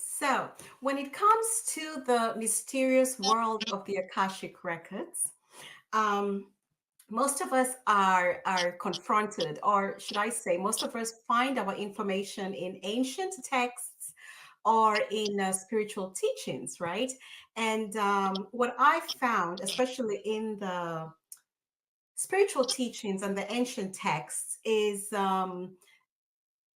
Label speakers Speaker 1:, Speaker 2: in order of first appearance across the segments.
Speaker 1: So, when it comes to the mysterious world of the Akashic Records, um, most of us are confronted, or should I say, most of us find our information in ancient texts or in spiritual teachings, right? And what I found, especially in the spiritual teachings and the ancient texts, is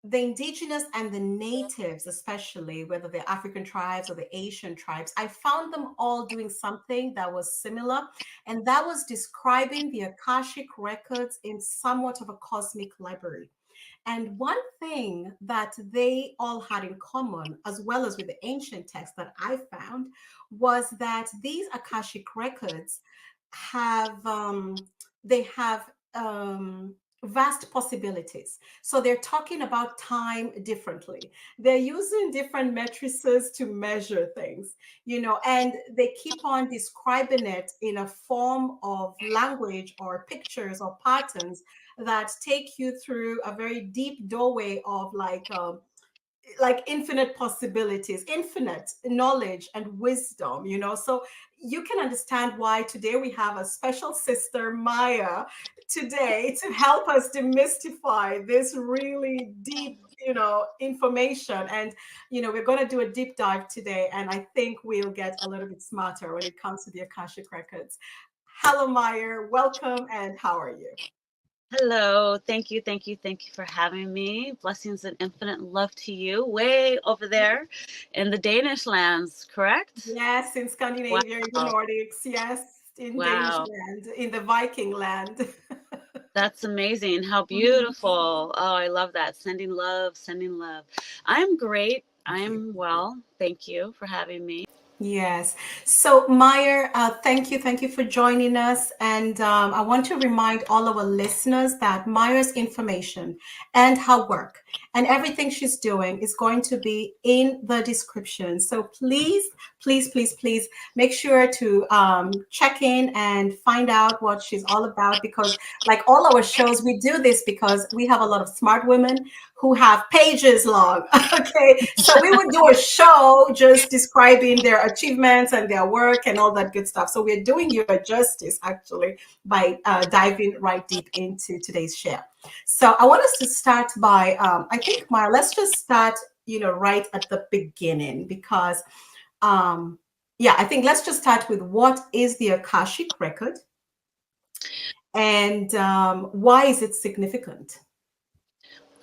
Speaker 1: the indigenous and the natives, especially whether they're African tribes or the Asian tribes, I found them all doing something that was similar, and that was describing the Akashic records in somewhat of a cosmic library. And one thing that they all had in common, as well as with the ancient texts that I found, was that these Akashic records have they have vast possibilities. So they're talking about time differently. They're using different matrices to measure things, and they keep on describing it in a form of language or pictures or patterns that take you through a very deep doorway of like infinite possibilities, infinite knowledge and wisdom. So you can understand why today we have a special sister, Maya, today to help us demystify this really deep, information. And, we're going to do a deep dive today. And I think we'll get a little bit smarter when it comes to the Akashic Records. Hello, Maya. Welcome. And how are you?
Speaker 2: Hello. Thank you. Thank you. Thank you for having me. Blessings and infinite love to you way over there in the Danish lands, correct?
Speaker 1: Yes, in Scandinavia, in the
Speaker 2: Wow.
Speaker 1: Nordics, yes, in Danish
Speaker 2: Wow.
Speaker 1: land, in the Viking land.
Speaker 2: That's amazing. How
Speaker 1: Mhm.
Speaker 2: beautiful. Oh, I love that. Sending love, sending love. I'm great.
Speaker 1: Thank you.
Speaker 2: I'm well. Thank you for having me.
Speaker 1: Yes. So, Meyer, thank you. Thank you for joining us. And I want to remind all our listeners that Meyer's information and her work and everything she's doing is going to be in the description. So please, please, please, please make sure to check in and find out what she's all about. Because, like all our shows, we do this because we have a lot of smart women who have pages long. Okay. So we would do a show just describing their achievements and their work and all that good stuff. So we're doing you a justice actually by diving right deep into today's share. So I want us to start by, I think, Mara, let's just start, right at the beginning because, yeah, I think let's just start with what is the Akashic record and why is it significant?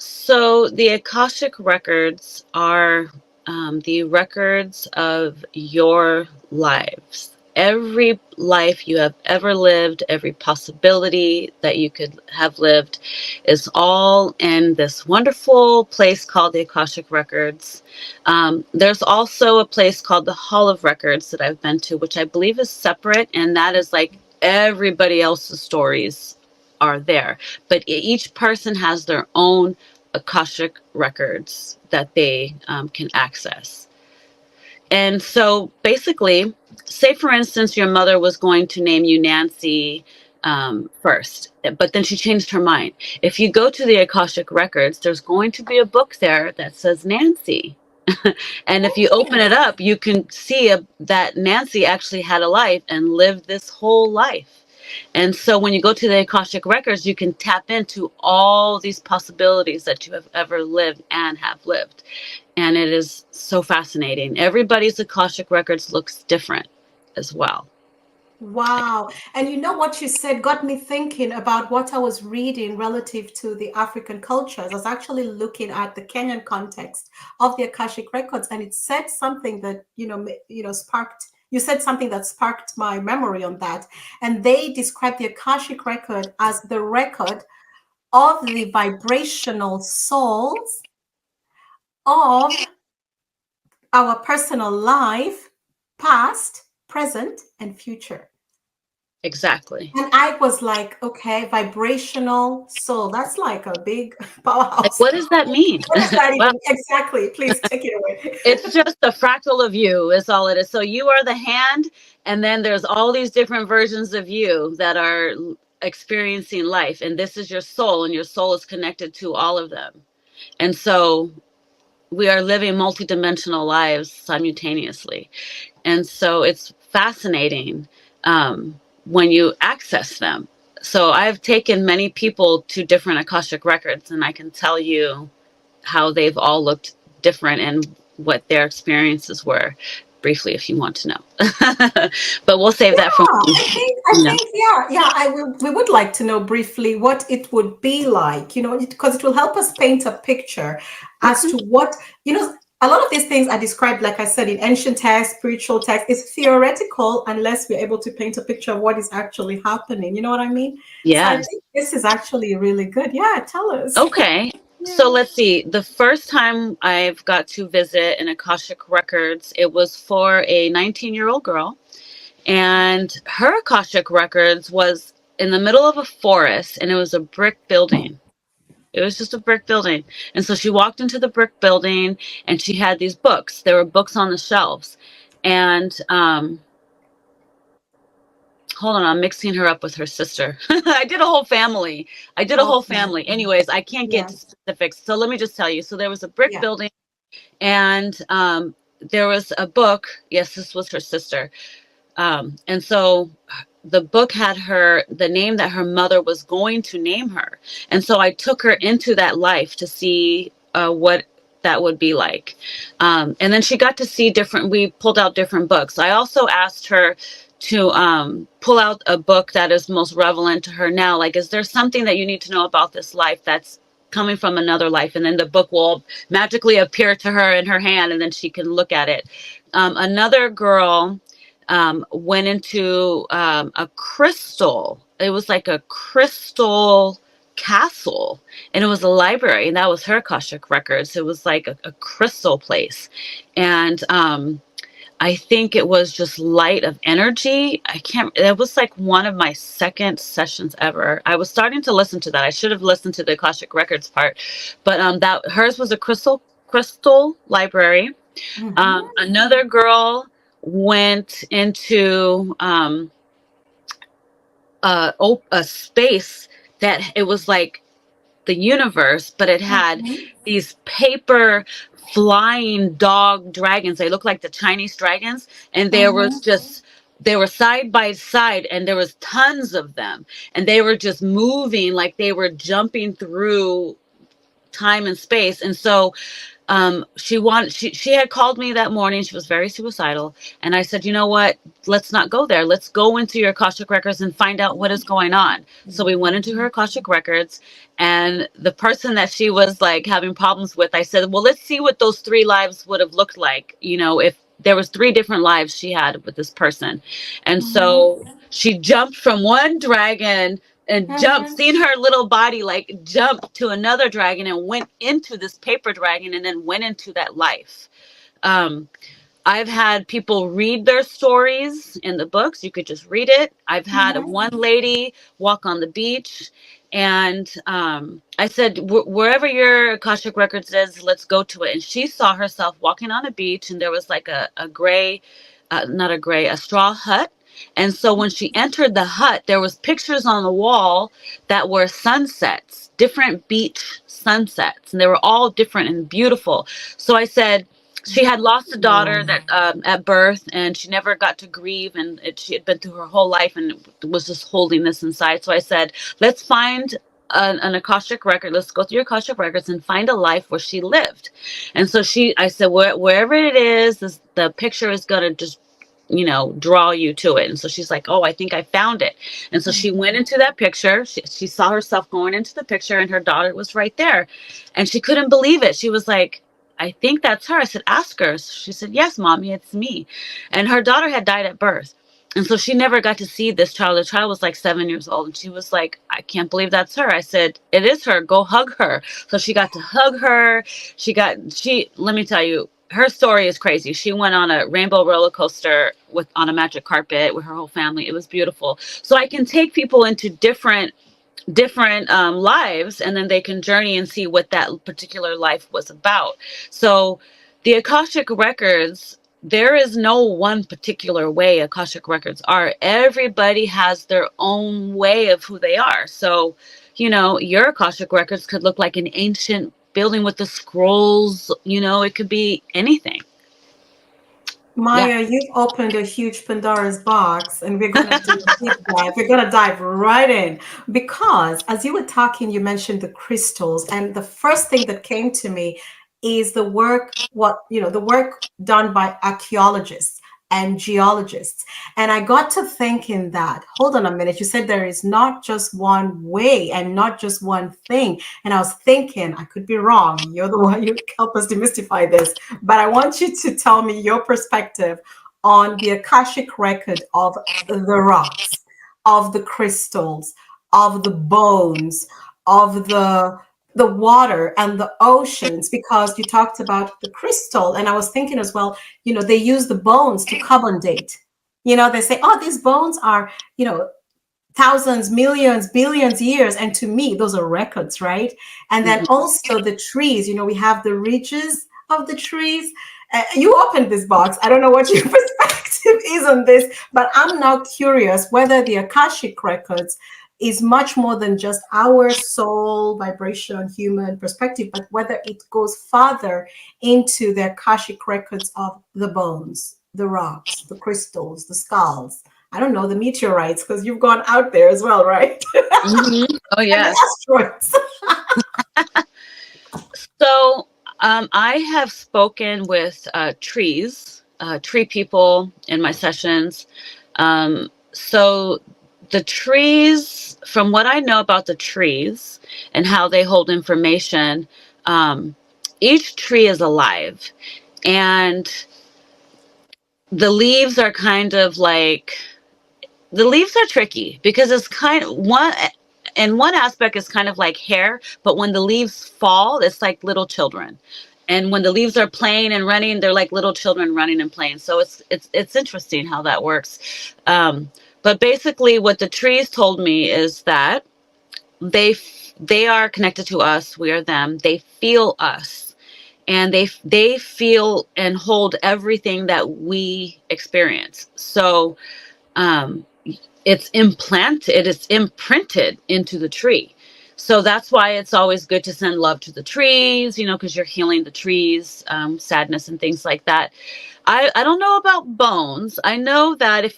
Speaker 2: So the Akashic records are the records of your lives. Every life you have ever lived, every possibility that you could have lived is all in this wonderful place called the Akashic Records. There's also a place called the Hall of Records that I've been to, which I believe is separate, and that is like everybody else's stories are there. But each person has their own Akashic records that they can access. And so basically, say for instance, your mother was going to name you Nancy first, but then she changed her mind. If you go to the Akashic records, there's going to be a book there that says Nancy. And if you open it up, you can see that Nancy actually had a life and lived this whole life. And so when you go to the Akashic records, you can tap into all these possibilities that you have ever lived and have lived. And it is so fascinating. Everybody's Akashic records looks different as well.
Speaker 1: Wow. And you know what you said got me thinking about what I was reading relative to the African cultures. I was actually looking at the Kenyan context of the Akashic records, and it said something that, sparked, you said something that sparked my memory on that. And they described the Akashic record as the record of the vibrational souls of our personal life, past, present, and future.
Speaker 2: Exactly.
Speaker 1: And I was like, okay, vibrational soul. That's like a big
Speaker 2: Like,
Speaker 1: powerhouse.
Speaker 2: what does that mean?
Speaker 1: What does that
Speaker 2: Well,
Speaker 1: even exactly? Please take it away.
Speaker 2: it's just a fractal of you is all it is. So you are the hand, and then there's all these different versions of you that are experiencing life. And this is your soul, and your soul is connected to all of them. And so we are living multidimensional lives simultaneously. And so it's fascinating when you access them. So I've taken many people to different Akashic records, and I can tell you how they've all looked different and what their experiences were briefly, if you want to know. But we'll save that for,
Speaker 1: I think, yeah, we would like to know briefly what it would be like, you know, because it will help us paint a picture as
Speaker 2: Okay.
Speaker 1: to what, you know, a lot of these things are described, like I said, in ancient texts, spiritual texts. It's theoretical unless we're able to paint a picture of what is actually happening. You know what I mean? So I
Speaker 2: Yes.
Speaker 1: think this is actually really good. Yeah, tell us.
Speaker 2: Okay. So
Speaker 1: Yeah.
Speaker 2: let's see. The first time I've got to visit an Akashic Records, it was for a 19-year-old girl. And her Akashic Records was in the middle of a forest, and it was a brick building. It was just a brick building. And so she walked into the brick building, and she had these books. There were books on the shelves. And hold on, I'm mixing her up with her sister. I did a whole family. I did a whole
Speaker 1: Okay.
Speaker 2: family. Anyways, I can't get to
Speaker 1: Yes.
Speaker 2: specifics. So let me just tell you. So there was a brick
Speaker 1: Yeah.
Speaker 2: building, and there was a book. Yes, this was her sister. And so the book had the name that her mother was going to name her. And so I took her into that life to see what that would be like. And then she got to see we pulled out different books. I also asked her to pull out a book that is most relevant to her now. Like, is there something that you need to know about this life that's coming from another life? And then the book will magically appear to her in her hand, and then she can look at it. Another girl went into a crystal. It was like a crystal castle, and it was a library, and that was her Akashic Records. It was like a crystal place, and I think it was just light of energy. I can't. It was like one of my second sessions ever. I was starting to listen to that. I should have listened to the Akashic Records part, but that hers was a crystal library.
Speaker 1: Mm-hmm.
Speaker 2: Another girl went into a space that it was like the universe, but it had
Speaker 1: Mm-hmm.
Speaker 2: these paper flying dog dragons. They look like the Chinese dragons, and there was
Speaker 1: Mm-hmm.
Speaker 2: just they were side by side, and there was tons of them, and they were just moving like they were jumping through time and space. And so she had called me that morning. She was very suicidal, and I said, you know what, let's not go there. Let's go into your Akashic Records and find out what is going on. So we went into her Akashic Records, and the person that she was like having problems with, I said, well, let's see what those 3 lives would have looked like, you know, if there was 3 different lives she had with this person. And so she jumped from one dragon and jumped,
Speaker 1: Mm-hmm.
Speaker 2: seen her little body like jump to another dragon and went into this paper dragon and then went into that life. Um, I've had people read their stories in the books. You could just read it. I've had
Speaker 1: Mm-hmm.
Speaker 2: one lady walk on the beach, and I said, wherever your Akashic Records is, let's go to it. And she saw herself walking on a beach, and there was like a gray, not a gray, a straw hut. And so when she entered the hut, there was pictures on the wall that were sunsets, different beach sunsets, and they were all different and beautiful. So I said, she had lost a daughter that at birth, and she never got to grieve, and she had been through her whole life and was just holding this inside. So I said, let's find an Akashic record. Let's go through your Akashic records and find a life where she lived. And so I said, wherever it is, the picture is going to just, you know, draw you to it. And so she's like, oh, I think I found it. And so she went into that picture. She saw herself going into the picture, and her daughter was right there, and she couldn't believe it. She was like, I think that's her. I said, ask her. She said, yes, mommy, it's me. And her daughter had died at birth. And so she never got to see this child. The child was like 7 years old. And she was like, I can't believe that's her. I said, it is her. Go hug her. So she got to hug her. Let me tell you, her story is crazy. She went on a rainbow roller coaster on a magic carpet with her whole family. It was beautiful. So I can take people into different lives, and then they can journey and see what that particular life was about. So the Akashic Records, there is no one particular way Akashic Records are. Everybody has their own way of who they are. So, you know, your Akashic Records could look like an ancient building with the scrolls, it could be anything. Yeah.
Speaker 1: Maya, you've opened a huge Pandora's box, and we're going to do a deep dive. We're going to dive right in because as you were talking, you mentioned the crystals, and the first thing that came to me is the work done by archaeologists and geologists. And I got to thinking that, hold on a minute, you said there is not just one way and not just one thing. And I was thinking, I could be wrong. You're the one you help us demystify this. But I want you to tell me your perspective on the Akashic record of the rocks, of the crystals, of the bones, of the water and the oceans, because you talked about the crystal. And I was thinking as well, they use the bones to carbon date. They say, oh, these bones are, thousands, millions, billions years. And to me, those are records, right? And then also the trees, we have the ridges of the trees. You opened this box. I don't know what your perspective is on this, but I'm now curious whether the Akashic records is much more than just our soul vibration, human perspective, but whether it goes farther into the Akashic records of the bones, the rocks, the crystals, the skulls. I don't know, the meteorites, because you've gone out there as well, right?
Speaker 2: Oh,
Speaker 1: And the
Speaker 2: yes.
Speaker 1: asteroids.
Speaker 2: So I have spoken with trees, tree people in my sessions. So the trees, from what I know about the trees and how they hold information, each tree is alive. And the leaves are kind of like, the leaves are tricky because it's kind of one, in one aspect it's kind of like hair, but when the leaves fall, it's like little children. And when the leaves are playing and running, they're like little children running and playing. So it's interesting how that works. But basically what the trees told me is that they are connected to us. We are them. They feel us. And they feel and hold everything that we experience. So it's imprinted into the tree. So that's why it's always good to send love to the trees, because you're healing the trees, sadness and things like that. I don't know about bones. I know that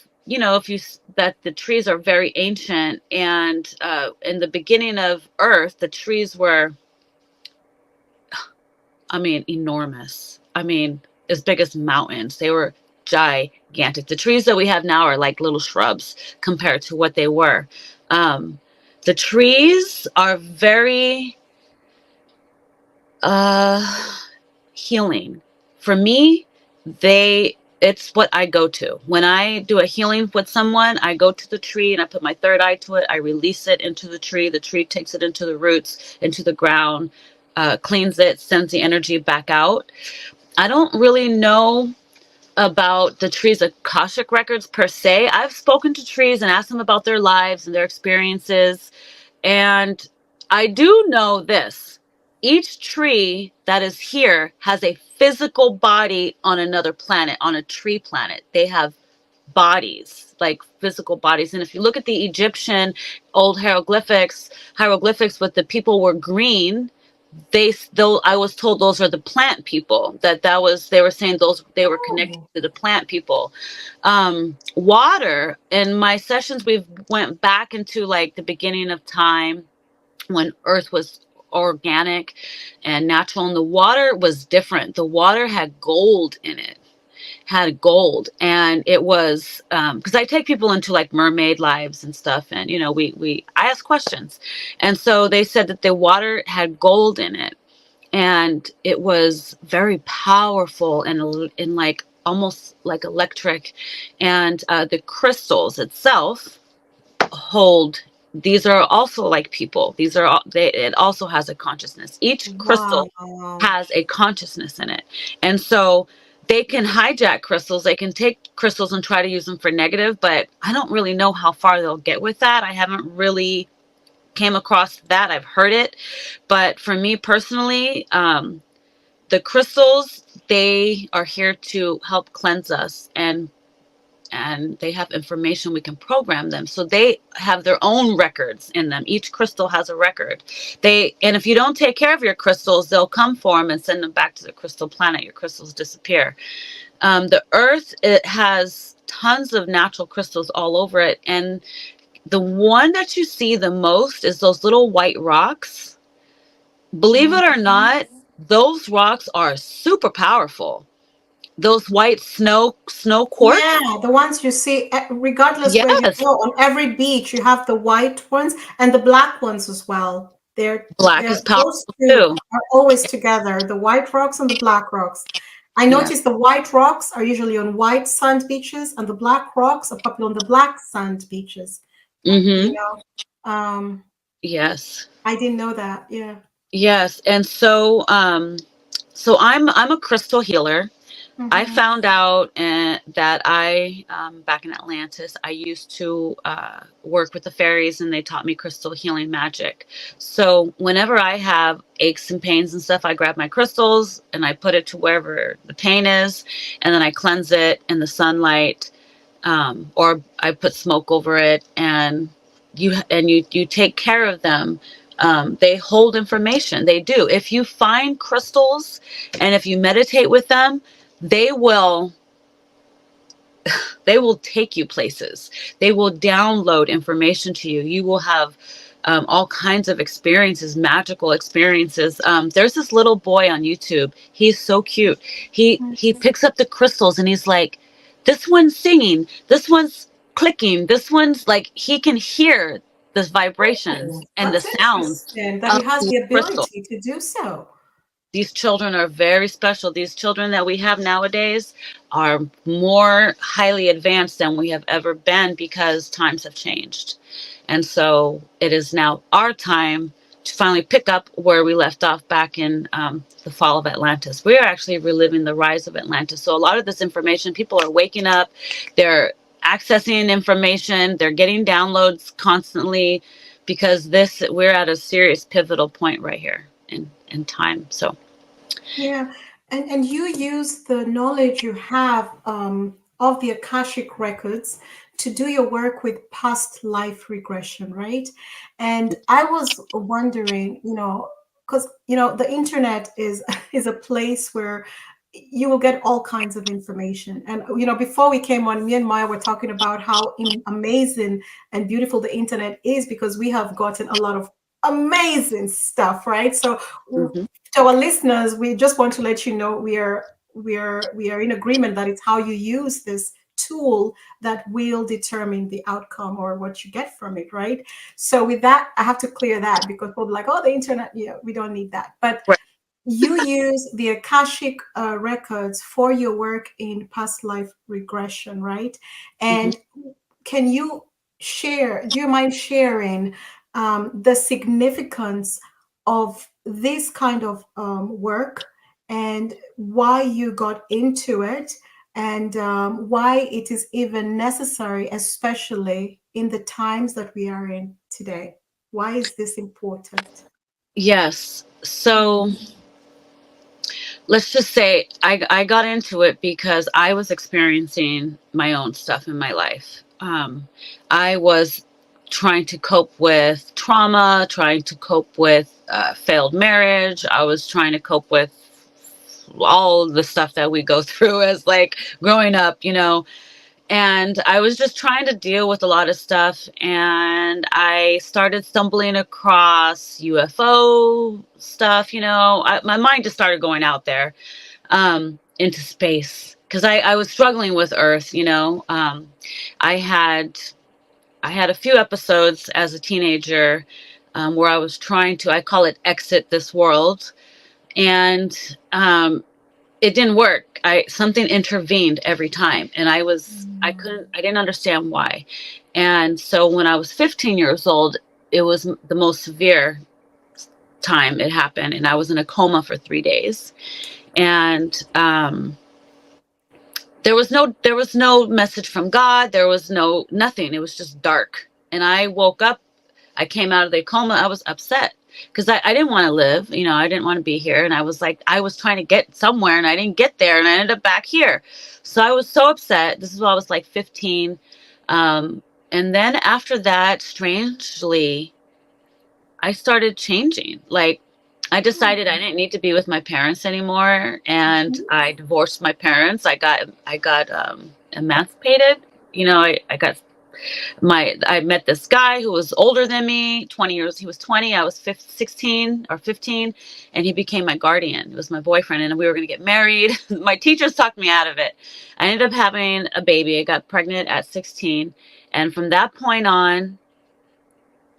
Speaker 2: that the trees are very ancient, and in the beginning of Earth, the trees were, enormous. As big as mountains. They were gigantic. The trees that we have now are like little shrubs compared to what they were. The trees are very healing. For me, it's what I go to. When I do a healing with someone, I go to the tree and I put my third eye to it. I release it into the tree. The tree takes it into the roots, into the ground, cleans it, sends the energy back out. I don't really know about the trees' Akashic records per se. I've spoken to trees and asked them about their lives and their experiences. And I do know this. Each tree that is here has a physical body on another planet, on a tree planet. They have bodies, like physical bodies. And if you look at the Egyptian old hieroglyphics with the people were green, I was told those are the plant people. They were saying they were connected to the plant people. Water, in my sessions, we went back into like the beginning of time when Earth was organic and natural, and the water was different. The water had gold in it. And it was because I take people into like mermaid lives and stuff, and I ask questions, and so they said that the water had gold in it, and it was very powerful and like almost like electric, and the crystals itself hold. These are also like people. It also has a consciousness. Each crystal
Speaker 1: Wow.
Speaker 2: has a consciousness in it, and so they can hijack crystals. They can take crystals and try to use them for negative, but I don't really know how far they'll get with that. I haven't really came across that. I've heard it, but for me personally, the crystals, they are here to help cleanse us and and they have information. We can program them. So they have their own records in them. Each crystal has a record. And if you don't take care of your crystals, they'll come for them and send them back to the crystal planet. Your crystals disappear. The earth, it has tons of natural crystals all over it. And the one that you see the most is those little white rocks. Believe it or not, those rocks are super powerful. Those white snow quartz.
Speaker 1: Yeah, the ones you see, regardless where you
Speaker 2: Yes.
Speaker 1: go, on every beach, you have the white ones and the black ones as well.
Speaker 2: Black is
Speaker 1: Those
Speaker 2: powerful
Speaker 1: two
Speaker 2: too.
Speaker 1: are always together, the white rocks and the black rocks. I
Speaker 2: Yeah.
Speaker 1: noticed the white rocks are usually on white sand beaches, and the black rocks are popular on the black sand beaches. You
Speaker 2: Mm-hmm.
Speaker 1: know,
Speaker 2: Yes.
Speaker 1: I didn't know that. Yeah.
Speaker 2: Yes. And so I'm a crystal healer. I
Speaker 1: Hmm.
Speaker 2: found out that back in Atlantis, I used to work with the fairies, and they taught me crystal healing magic. So whenever I have aches and pains and stuff, I grab my crystals and I put it to wherever the pain is, and then I cleanse it in the sunlight, or I put smoke over it, and you take care of them. They hold information. They do. If you find crystals and if you meditate with them, they will they will take you places. They will download information to you. You will have all kinds of experiences, magical experiences. There's this little boy on YouTube. He's so cute. He picks up the crystals and he's like, this one's singing, this one's clicking, this one's like, he can hear the vibrations
Speaker 1: Oh,
Speaker 2: and the
Speaker 1: that's
Speaker 2: sounds
Speaker 1: interesting that
Speaker 2: of
Speaker 1: he has
Speaker 2: the
Speaker 1: the
Speaker 2: crystal.
Speaker 1: ability to do so.
Speaker 2: These children are very special. These children that we have nowadays are more highly advanced than we have ever been, because times have changed. And so it is now our time to finally pick up where we left off back in the fall of Atlantis. We are actually reliving the rise of Atlantis. So a lot of this information, people are waking up, they're accessing information, they're getting downloads constantly, because we're at a serious pivotal point right here in time. So
Speaker 1: Yeah, and you use the knowledge you have of the Akashic records to do your work with past life regression, right? And I was wondering, because the internet is is a place where you will get all kinds of information. And before we came on, me and Maya were talking about how amazing and beautiful the internet is, because we have gotten a lot of amazing stuff, right? So
Speaker 2: mhm.
Speaker 1: to our listeners, we just want to let you know we are in agreement that it's how you use this tool that will determine the outcome or what you get from it, right? So with that, I have to clear that, because people are like, oh, the internet, we don't need that. But
Speaker 2: Right.
Speaker 1: you use the Akashic records for your work in past life regression, right?
Speaker 2: Mhm.
Speaker 1: And can you share, do you mind sharing the significance of this kind of work, and why you got into it, and why it is even necessary, especially in the times that we are in today? Why is this important?
Speaker 2: Yes. So let's just say I got into it because I was experiencing my own stuff in my life. I was trying to cope with trauma, trying to cope with failed marriage. I was trying to cope with all the stuff that we go through as like growing up. And I was just trying to deal with a lot of stuff, and I started stumbling across UFO stuff. My mind just started going out there, into space, because I was struggling with Earth. I had I had a few episodes as a teenager, where I was trying to, I call it, exit this world, and it didn't work. Something intervened every time, and I didn't understand why. And so when I was 15 years old, it was the most severe time it happened, and I was in a coma for 3 days. And there was no message from God. There was nothing. It was just dark. And I woke up. I came out of the coma. I was upset. because I didn't want to live, you know, I didn't want to be here. And I was like, I was trying to get somewhere and I didn't get there and I ended up back here. So I was so upset. This is when I was like 15. Um, and then after that, strangely, I started changing. Like, I decided I didn't need to be with my parents anymore, and
Speaker 1: Mhm.
Speaker 2: I divorced my parents. I got emancipated. You know, I met this guy who was older than me, 20 years. He was 20, I was 16 or 15, and he became my guardian. He was my boyfriend, and we were going to get married. My teachers talked me out of it. I ended up having a baby. I got pregnant at 16, and from that point on,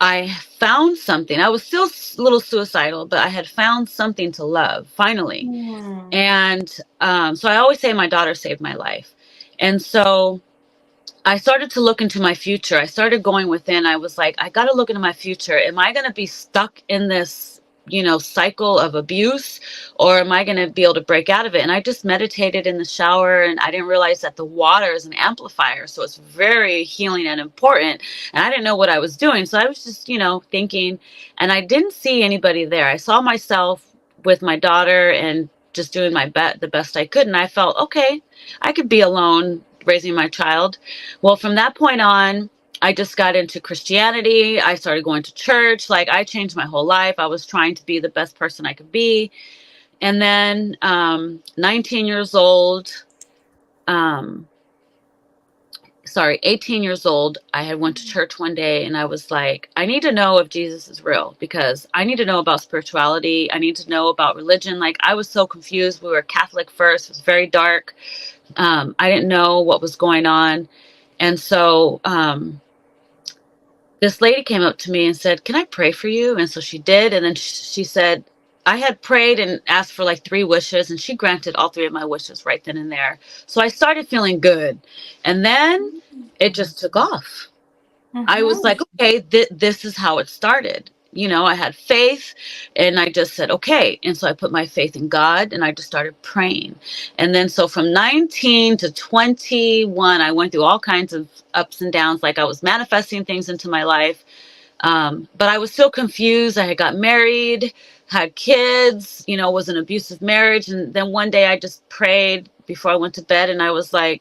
Speaker 2: I found something. I was still a little suicidal, but I had found something to love finally.
Speaker 1: Mm.
Speaker 2: And so I always say my daughter saved my life. And so I started to look into my future. I started going within. I was like, I got to look into my future. Am I going to be stuck in this, you know, cycle of abuse, or am I going to be able to break out of it? And I just meditated in the shower, and I didn't realize that the water is an amplifier. So it's very healing and important. And I didn't know what I was doing. So I was just, you know, thinking, and I didn't see anybody there. I saw myself with my daughter and just doing the best I could. And I felt, okay, I could be alone raising my child. Well, from that point on, I just got into Christianity. I started going to church. Like, I changed my whole life. I was trying to be the best person I could be. And then 19 years old, um, 18 years old, I had went to church one day and I was like, I need to know if Jesus is real, because I need to know about spirituality. I need to know about religion. Like, I was so confused. We were Catholic first. It was very dark. I didn't know what was going on. And so this lady came up to me and said, "Can I pray for you?" And so she did. And then she said, I had prayed and asked for like 3 wishes, and she granted all 3 of my wishes right then and there. So I started feeling good. And then it just took off. I was
Speaker 1: Mhm.
Speaker 2: like, okay, this is how it started. You know, I had faith and I just said, okay. And so I put my faith in God and I just started praying. And then so from 19 to 21, I went through all kinds of ups and downs. Like, I was manifesting things into my life. But I was still confused. I had got married, had kids, you know, was an abusive marriage. And then one day I just prayed before I went to bed and I was like,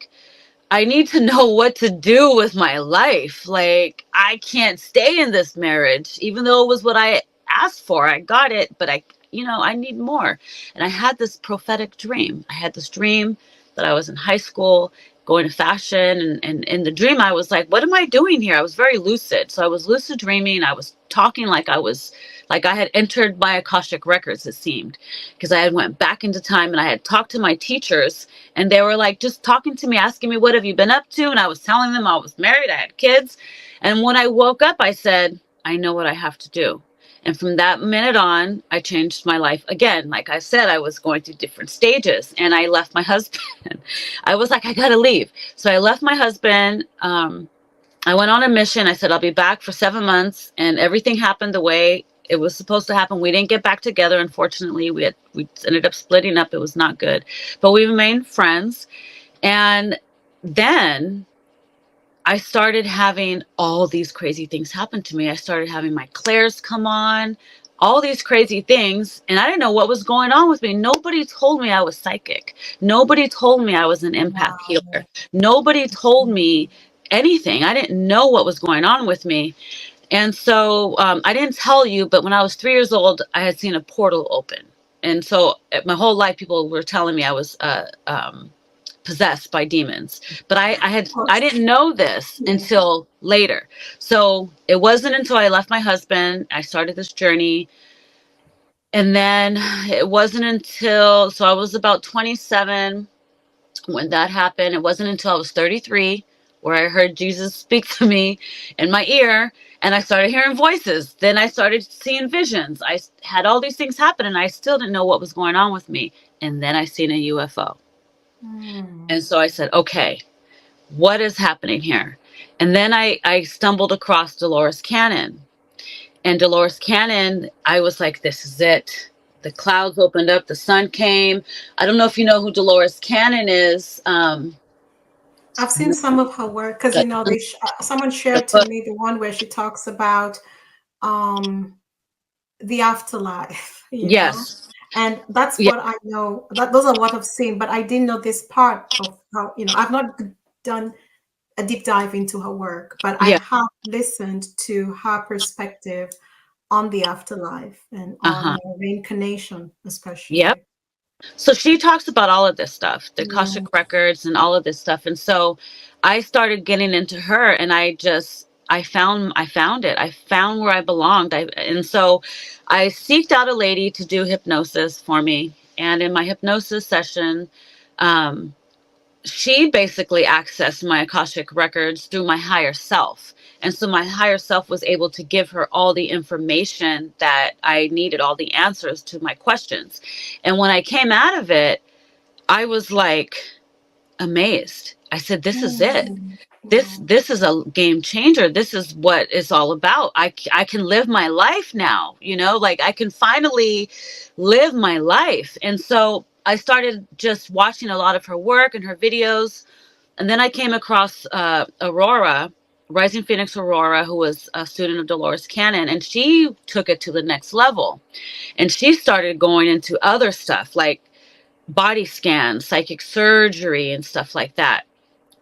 Speaker 2: I need to know what to do with my life. Like, I can't stay in this marriage, even though it was what I asked for. I got it, but I need more. And I had this prophetic dream. I had this dream that I was in high school going to fashion. And in the dream, I was like, what am I doing here? I was very lucid. So I was lucid dreaming. I was talking like I had entered my Akashic Records, it seemed, because I had went back into time and I had talked to my teachers and they were like just talking to me, asking me, what have you been up to? And I was telling them I was married, I had kids. And when I woke up, I said, I know what I have to do. And from that minute on, I changed my life again. Like I said, I was going through different stages and I left my husband. I was like, I got to leave. So I left my husband. I went on a mission. I said, I'll be back for 7 months. And everything happened the way it was supposed to happen. We didn't get back together. Unfortunately, we ended up splitting up. It was not good, but we remained friends. And then I started having all these crazy things happen to me. I started having my clairs come on, all these crazy things. And I didn't know what was going on with me. Nobody told me I was psychic. Nobody told me I was an empath healer.
Speaker 1: Wow.
Speaker 2: Nobody told me anything. I didn't know what was going on with me. And so I didn't tell you, but when I was 3 years old, I had seen a portal open. And so my whole life, people were telling me I was possessed by demons. But I
Speaker 1: Well,
Speaker 2: didn't know this
Speaker 1: yeah.
Speaker 2: until later. So it wasn't until I left my husband, I started this journey. And then it wasn't until, so I was about 27 when that happened. It wasn't until I was 33 where I heard Jesus speak to me in my ear and I started hearing voices. Then I started seeing visions. I had all these things happen and I still didn't know what was going on with me. And then I seen a UFO. And
Speaker 1: Mm.
Speaker 2: so I said, okay, what is happening here? And then I stumbled across Dolores Cannon. And Dolores Cannon, I was like, this is it. The clouds opened up, the sun came. I don't know if you know who Dolores Cannon is.
Speaker 1: I've seen some of her work because
Speaker 2: The,
Speaker 1: someone
Speaker 2: the
Speaker 1: shared to
Speaker 2: book,
Speaker 1: me the one where she talks about um the afterlife,
Speaker 2: Yes.
Speaker 1: and that's
Speaker 2: Yeah.
Speaker 1: what I know. That those are what I've seen, but I didn't know this part of how, I've not done a deep dive into her work, but I
Speaker 2: Yeah.
Speaker 1: have listened to her perspective on the afterlife and on
Speaker 2: Uh-huh.
Speaker 1: reincarnation,
Speaker 2: Yep.
Speaker 1: especially.
Speaker 2: So she talks about all of this stuff, the
Speaker 1: Yeah.
Speaker 2: Akashic records and all of this stuff. And so I started getting into her, and I found it. I found where I belonged. And so I seeked out a lady to do hypnosis for me. And in my hypnosis session, um, she basically accessed my Akashic records through my higher self. And so my higher self was able to give her all the information that I needed, all the answers to my questions. And when I came out of it, I was like amazed. I said, this is it.
Speaker 1: Mm. Wow.
Speaker 2: This is a game changer. This is what it's all about. I can live my life now, like I can finally live my life. And so I started just watching a lot of her work and her videos. And then I came across Aurora, Rising Phoenix Aurora, who was a student of Dolores Cannon, and she took it to the next level. And she started going into other stuff like body scans, psychic surgery, and stuff like that.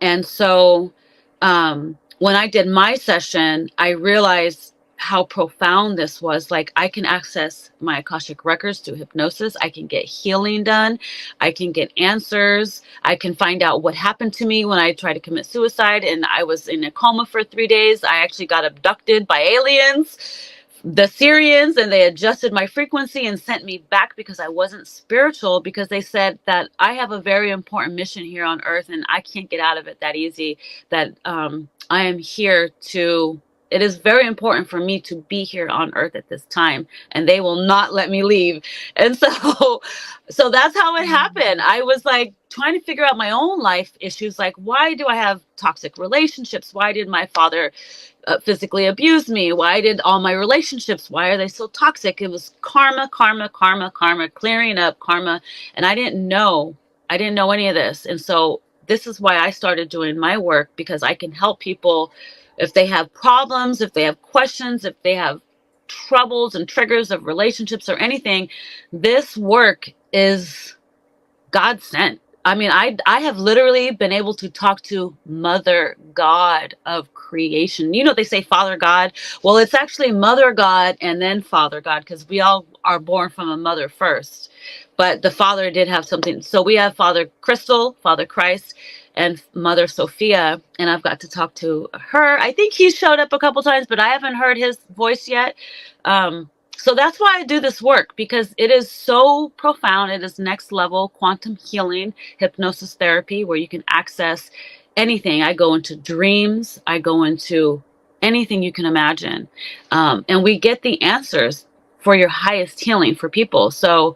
Speaker 2: And so when I did my session, I realized how profound this was. Like, I can access my Akashic records through hypnosis. I can get healing done. I can get answers. I can find out what happened to me when I tried to commit suicide and I was in a coma for 3 days. I actually got abducted by aliens, the Syrians, and they adjusted my frequency and sent me back because I wasn't spiritual, because they said that I have a very important mission here on earth and I can't get out of it that easy, that I am here to, it is very important for me to be here on earth at this time, and they will not let me leave. And so so that's how it happened. I was like trying to figure out my own life issues, like, why do I have toxic relationships? Why did my father physically abused me? Why did all my relationships, why are they so toxic? It was karma, karma, karma, karma, clearing up karma. And I didn't know any of this. And so this is why I started doing my work, because I can help people if they have problems, if they have questions, if they have troubles and triggers of relationships or anything. This work is God sent. I mean, I have literally been able to talk to Mother God of creation. They say Father God. Well, it's actually Mother God and then Father God, because we all are born from a mother first. But the Father did have something. So we have Father Crystal, Father Christ, and Mother Sophia. And I've got to talk to her. I think he showed up a couple times, but I haven't heard his voice yet. So that's why I do this work, because it is so profound. It is next level quantum healing, hypnosis therapy, where you can access anything. I go into dreams. I go into anything you can imagine. And we get the answers for your highest healing for people. So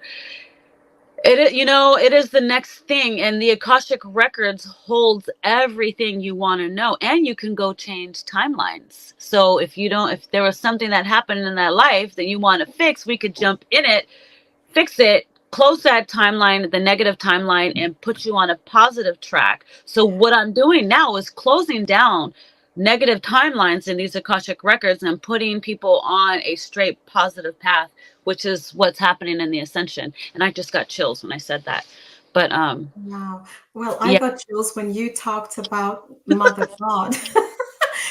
Speaker 2: it is the next thing, and the Akashic records holds everything you want to know, and you can go change timelines. So if there was something that happened in that life that you want to fix, we could jump in it, fix it, close that timeline, the negative timeline, and put you on a positive track. So
Speaker 1: Yeah.
Speaker 2: what I'm doing now is closing down negative timelines in these Akashic records and putting people on a straight positive path, which is what's happening in the ascension. And I just got chills when I said that. But
Speaker 1: Wow. Well, I
Speaker 2: yeah,
Speaker 1: got chills when you talked about Mother God.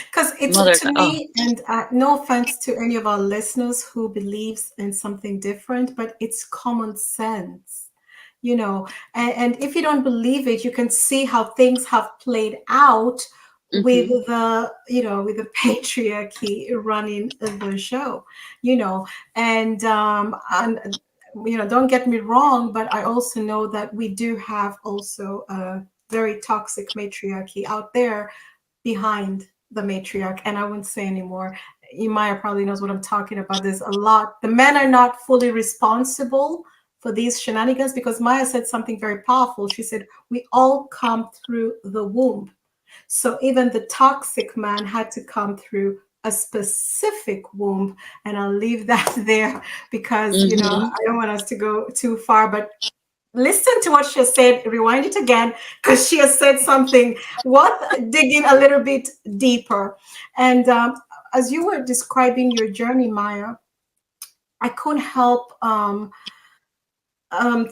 Speaker 1: Because it's
Speaker 2: mother,
Speaker 1: to
Speaker 2: oh,
Speaker 1: me, and no offense to any of our listeners who believes in something different, but it's common sense, and if you don't believe it, you can see how things have played out with
Speaker 2: mm-hmm,
Speaker 1: with the patriarchy running the show, you know, and don't get me wrong, but I also know that we do have also a very toxic matriarchy out there behind the matriarch. And I wouldn't say anymore. Maya probably knows what I'm talking about. There's a lot. The men are not fully responsible for these shenanigans, because Maya said something very powerful. She said, we all come through the womb. So even the toxic man had to come through a specific womb. And I'll leave that there because,
Speaker 2: mm-hmm.
Speaker 1: I don't want us to go too far. But listen to what she has said, rewind it again, because she has said something worth digging a little bit deeper. And as you were describing your journey, Maya, I couldn't help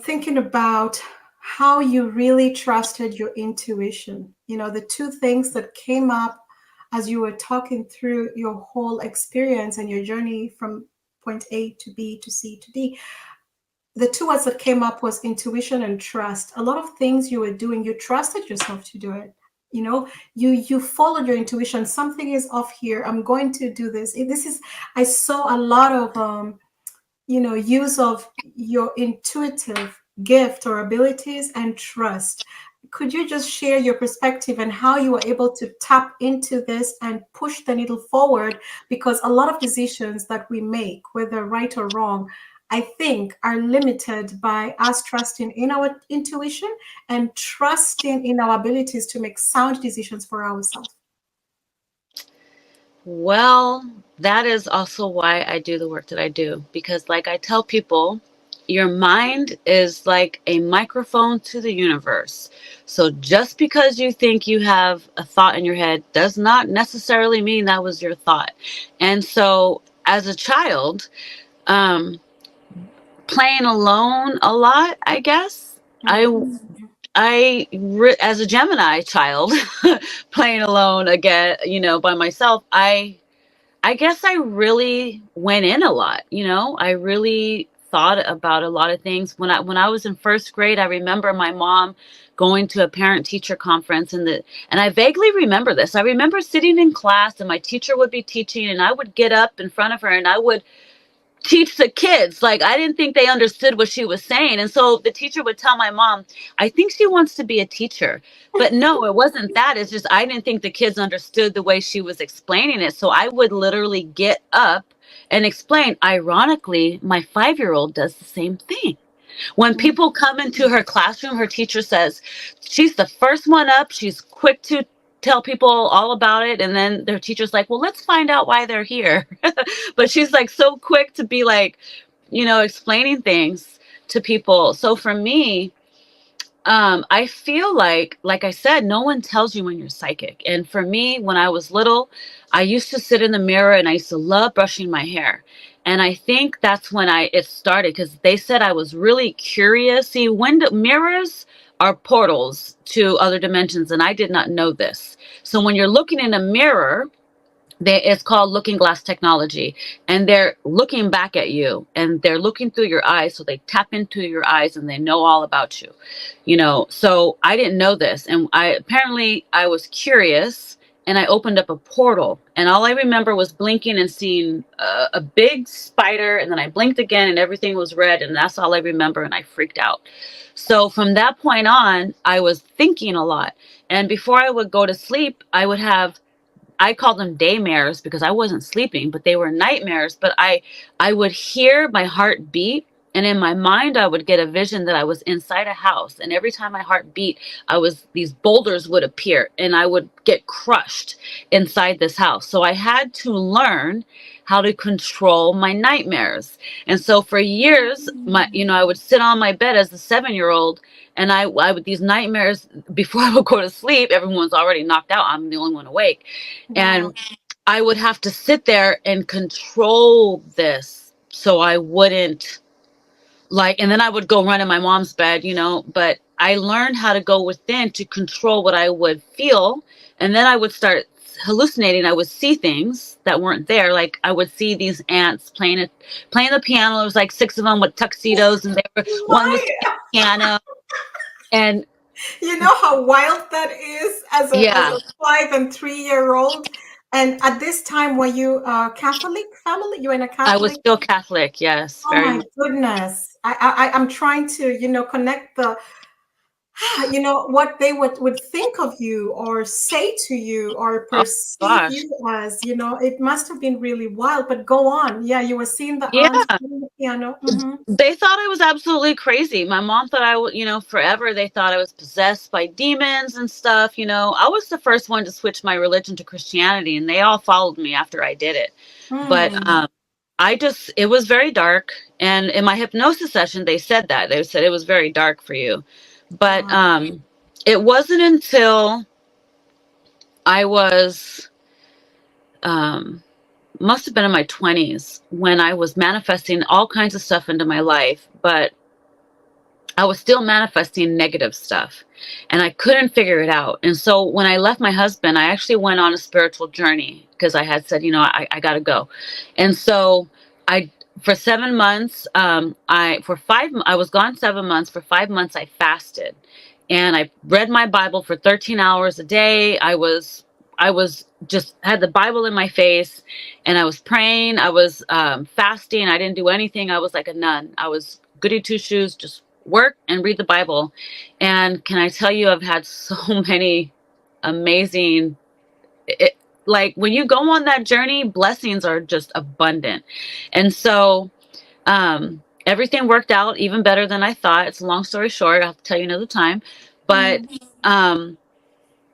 Speaker 1: thinking about how you really trusted your intuition. You know, the two things that came up as you were talking through your whole experience and your journey from point A to B to C to D. The two words that came up was intuition and trust. A lot of things you were doing, you trusted yourself to do it. You know, you followed your intuition. Something is off here. I'm going to do this. This is. I saw a lot of use of your intuitive gift or abilities and trust. Could you just share your perspective and how you were able to tap into this and push the needle forward? Because a lot of decisions that we make, whether right or wrong, I think are limited by us trusting in our intuition and trusting in our abilities to make sound decisions for ourselves.
Speaker 2: Well, that is also why I do the work that I do. Because, like I tell people, your mind is like a microphone to the universe. So, just because you think you have a thought in your head does not necessarily mean that was your thought. And so, as a child, um, playing alone a lot, I guess.
Speaker 1: Mhm.
Speaker 2: As a Gemini child, playing alone again, by myself, I guess I really went in a lot, I really thought about a lot of things. When I was in first grade, I remember my mom going to a parent teacher conference, and I vaguely remember this. I remember sitting in class and my teacher would be teaching and I would get up in front of her and I would teach the kids. Like, I didn't think they understood what she was saying. And so the teacher would tell my mom, I think she wants to be a teacher. But no, it wasn't that. It's just I didn't think the kids understood the way she was explaining it. So I would literally get up and explain. Ironically, my 5-year-old does the same thing. When people come into her classroom, her teacher says she's the first one up. She's quick to tell people all about it. And then their teacher's like, well, let's find out why they're here. But she's like so quick to be like, explaining things to people. So for me, I feel like I said, no one tells you when you're psychic. And for me, when I was little, I used to sit in the mirror and I used to love brushing my hair. And I think that's when it started, because they said I was really curious. See, mirrors are portals to other dimensions, and I did not know this. So when you're looking in a mirror, it's called looking glass technology, and they're looking back at you and they're looking through your eyes, so they tap into your eyes and they know all about you, so I didn't know this, and I was curious, and I opened up a portal, and all I remember was blinking and seeing a big spider, and then I blinked again and everything was red, and that's all I remember, and I freaked out. So from that point on, I was thinking a lot, and before I would go to sleep, I called them daymares because I wasn't sleeping, but they were nightmares. But I would hear my heart beat, and in my mind I would get a vision that I was inside a house, and every time my heart beat, these boulders would appear and I would get crushed inside this house. So I had to learn how to control my nightmares. And so for years, I would sit on my bed as a 7-year-old, and I would, these nightmares, before I would go to sleep, everyone's already knocked out, I'm the only one awake,
Speaker 1: Wow.
Speaker 2: and I would have to sit there and control this so I wouldn't, and then I would go run in my mom's bed, but I learned how to go within to control what I would feel. And then I would start hallucinating. I would see things that weren't there. Like, I would see these ants playing the piano. There was like 6 of them with tuxedos, and one was
Speaker 1: Why?
Speaker 2: playing the piano. And
Speaker 1: You know how wild that is as a
Speaker 2: yeah,
Speaker 1: 5 and 3-year-old. And at this time, were you a Catholic family? You were in a
Speaker 2: I was
Speaker 1: Catholic?
Speaker 2: still Catholic. Yes,
Speaker 1: Oh
Speaker 2: very
Speaker 1: my
Speaker 2: much.
Speaker 1: goodness. I'm trying to, connect the, what they would think of you or say to you or
Speaker 2: Oh
Speaker 1: perceive
Speaker 2: gosh.
Speaker 1: you as, it must have been really wild. But go on. Yeah, you were seeing the
Speaker 2: Yeah.
Speaker 1: aunts playing the piano. Hmm.
Speaker 2: They thought I was absolutely crazy. My mom thought I would, forever they thought I was possessed by demons and stuff. I was the first one to switch my religion to Christianity, and they all followed me after I did it. But
Speaker 1: Hmm.
Speaker 2: it was very dark. And in my hypnosis session, they said that. They said it was very dark for you. But
Speaker 1: Wow.
Speaker 2: it wasn't until I was um, must have been in my 20s when I was manifesting all kinds of stuff into my life, but I was still manifesting negative stuff and I couldn't figure it out. And so when I left my husband, I actually went on a spiritual journey because I had said, I got to go. And so I, for 7 months, I was gone 7 months. For 5 months, I fasted and I read my Bible for 13 hours a day. I was just had the Bible in my face and I was praying. I was fasting. I didn't do anything. I was like a nun. I was goody two shoes, just work and read the Bible. And can I tell you, I've had so many amazing, it, like when you go on that journey, blessings are just abundant. And so everything worked out even better than I thought. It's a long story short. I'll have to tell you another time. But um,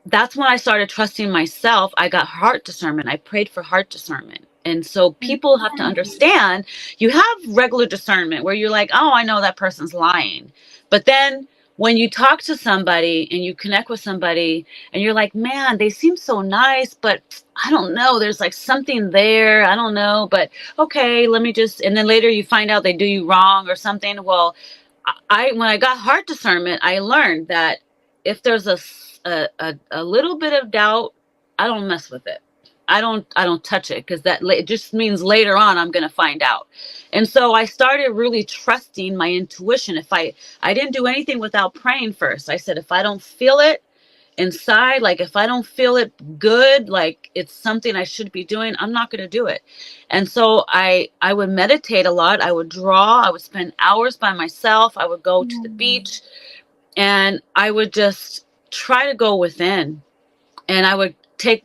Speaker 2: that's when I started trusting myself. I got heart discernment. I prayed for heart discernment. And so people have to understand you have regular discernment where you're like, oh, I know that person's lying. But then when you talk to somebody and you connect with somebody and you're like, man, they seem so nice, but I don't know. There's like something there. I don't know. But okay, let me just, and then later you find out they do you wrong or something. Well, when I got heart discernment, I learned that if there's a little bit of doubt, I don't mess with it. I don't touch it because it just means later on I'm going to find out. And so I started really trusting my intuition. If I didn't do anything without praying first. I said, if I don't feel it inside, like if I don't feel it good, like it's something I should be doing, I'm not going to do it. And so I would meditate a lot. I would draw. I would spend hours by myself. I would go to the beach and I would just try to go within. And I would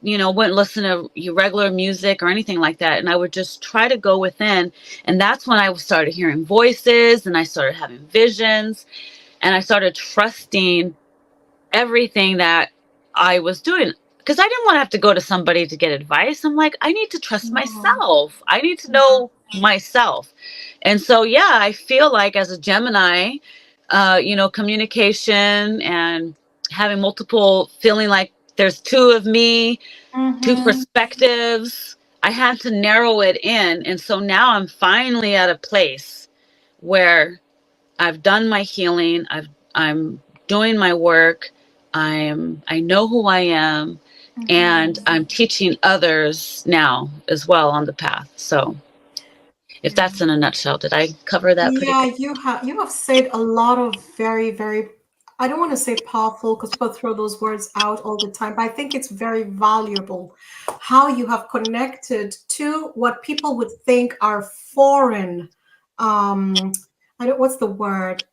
Speaker 2: wouldn't listen to your regular music or anything like that. And I would just try to go within. And that's when I started hearing voices and I started having visions and I started trusting everything that I was doing. Because I didn't want to have to go to somebody to get advice. I'm like, I need to trust myself. I need to know myself. And so, yeah, I feel like as a Gemini, communication and having multiple, feeling like there's two of me, two perspectives. I had to narrow it in. And so now I'm finally at a place where I've done my healing. I'm doing my work. I know who I am, and I'm teaching others now as well on the path. So if that's in a nutshell, did I cover that pretty
Speaker 1: Yeah,
Speaker 2: good?
Speaker 1: you have said a lot of very, very, I don't want to say powerful because people throw those words out all the time, but I think it's very valuable how you have connected to what people would think are foreign, um, I don't, what's the word?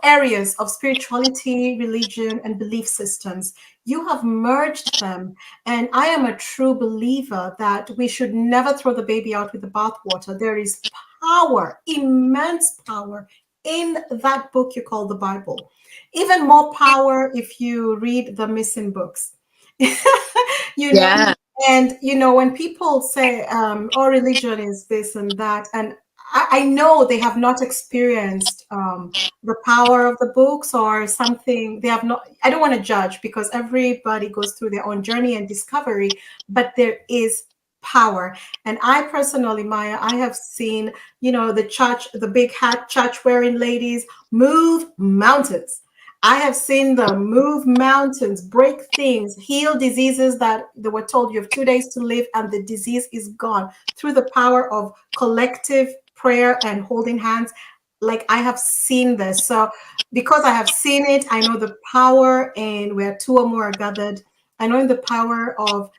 Speaker 1: Areas of spirituality, religion, and belief systems. You have merged them. And I am a true believer that we should never throw the baby out with the bathwater. There is power, immense power in that book you call the Bible. Even more power if you read the missing books. you know,
Speaker 2: Yeah.
Speaker 1: and when people say, "Oh, religion is this and that," and I know they have not experienced the power of the books or something. They have not. I don't want to judge because everybody goes through their own journey and discovery, but there is power. And I personally, Maya, I have seen, the church, the big hat church wearing ladies move mountains. I have seen them move mountains, break things, heal diseases that they were told you have 2 days to live and the disease is gone through the power of collective prayer and holding hands. Like I have seen this. So because I have seen it, I know the power, and where two or more are gathered, I know the power of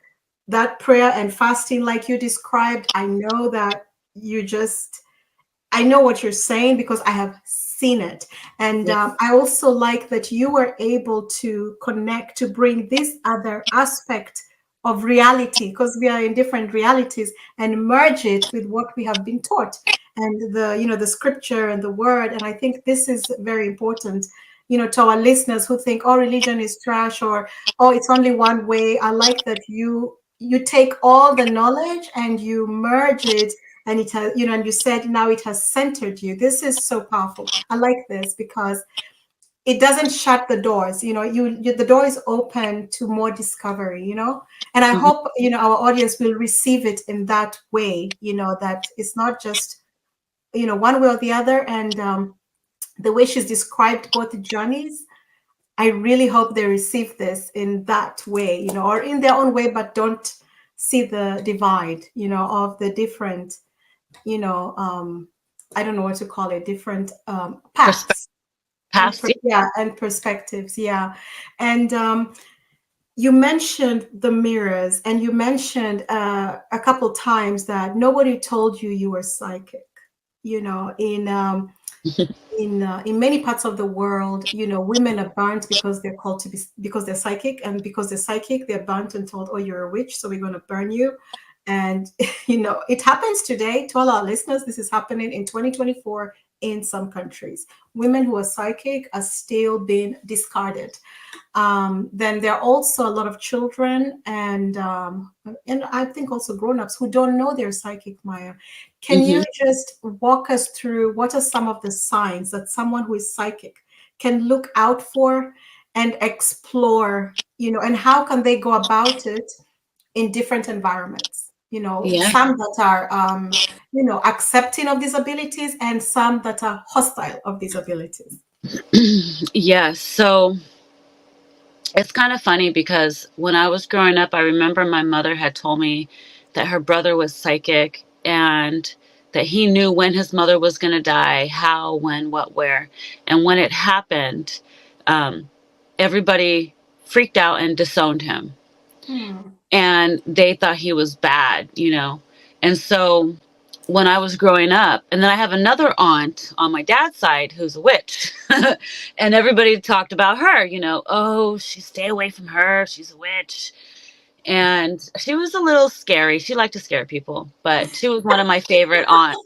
Speaker 1: that prayer and fasting like you described. I know that you just, I know what you're saying because I have seen it. And
Speaker 2: Yes.
Speaker 1: I also like that you were able to connect, to bring this other aspect of reality, because we are in different realities, and merge it with what we have been taught and the scripture and the word. And I think this is very important, to our listeners who think, oh, religion is trash, or oh, it's only one way. I like that you take all the knowledge and you merge it, and it has, and you said now it has centered you. This is so powerful. I like this because it doesn't shut the doors. The door is open to more discovery, and I
Speaker 2: Mhm.
Speaker 1: hope, our audience will receive it in that way, that it's not just, one way or the other. And the way she's described both journeys, I really hope they receive this in that way, or in their own way, but don't see the divide, of the different, you know, um, I don't know what to call it, different
Speaker 2: Perspective
Speaker 1: paths and
Speaker 2: past.
Speaker 1: yeah, and perspectives, yeah. And you mentioned the mirrors, and you mentioned a couple times that nobody told you you were psychic. In in many parts of the world, women are burnt because they're called to be, because they're psychic, and because they're psychic, they're burnt and told, "Oh, you're a witch, so we're going to burn you." And it happens today. To all our listeners, this is happening in 2024 in some countries. Women who are psychic are still being discarded. Then there are also a lot of children and I think also grown-ups who don't know they're psychic, Maya. Can
Speaker 2: Hmm.
Speaker 1: you just walk us through what are some of the signs that someone who is psychic can look out for and explore, and how can they go about it in different environments?
Speaker 2: Yeah.
Speaker 1: Some that are accepting of these abilities, and some that are hostile of these abilities.
Speaker 2: Yes. So it's kind of funny because when I was growing up, I remember my mother had told me that her brother was psychic and that he knew when his mother was going to die, how, when, what, where. And when it happened, um, everybody freaked out and disowned him.
Speaker 1: Hmm.
Speaker 2: And they thought he was bad. And so when I was growing up, and then I have another aunt on my dad's side who's a witch. And everybody talked about her, oh, stay away from her. She's a witch. And she was a little scary. She liked to scare people, but she was one of my favorite aunts.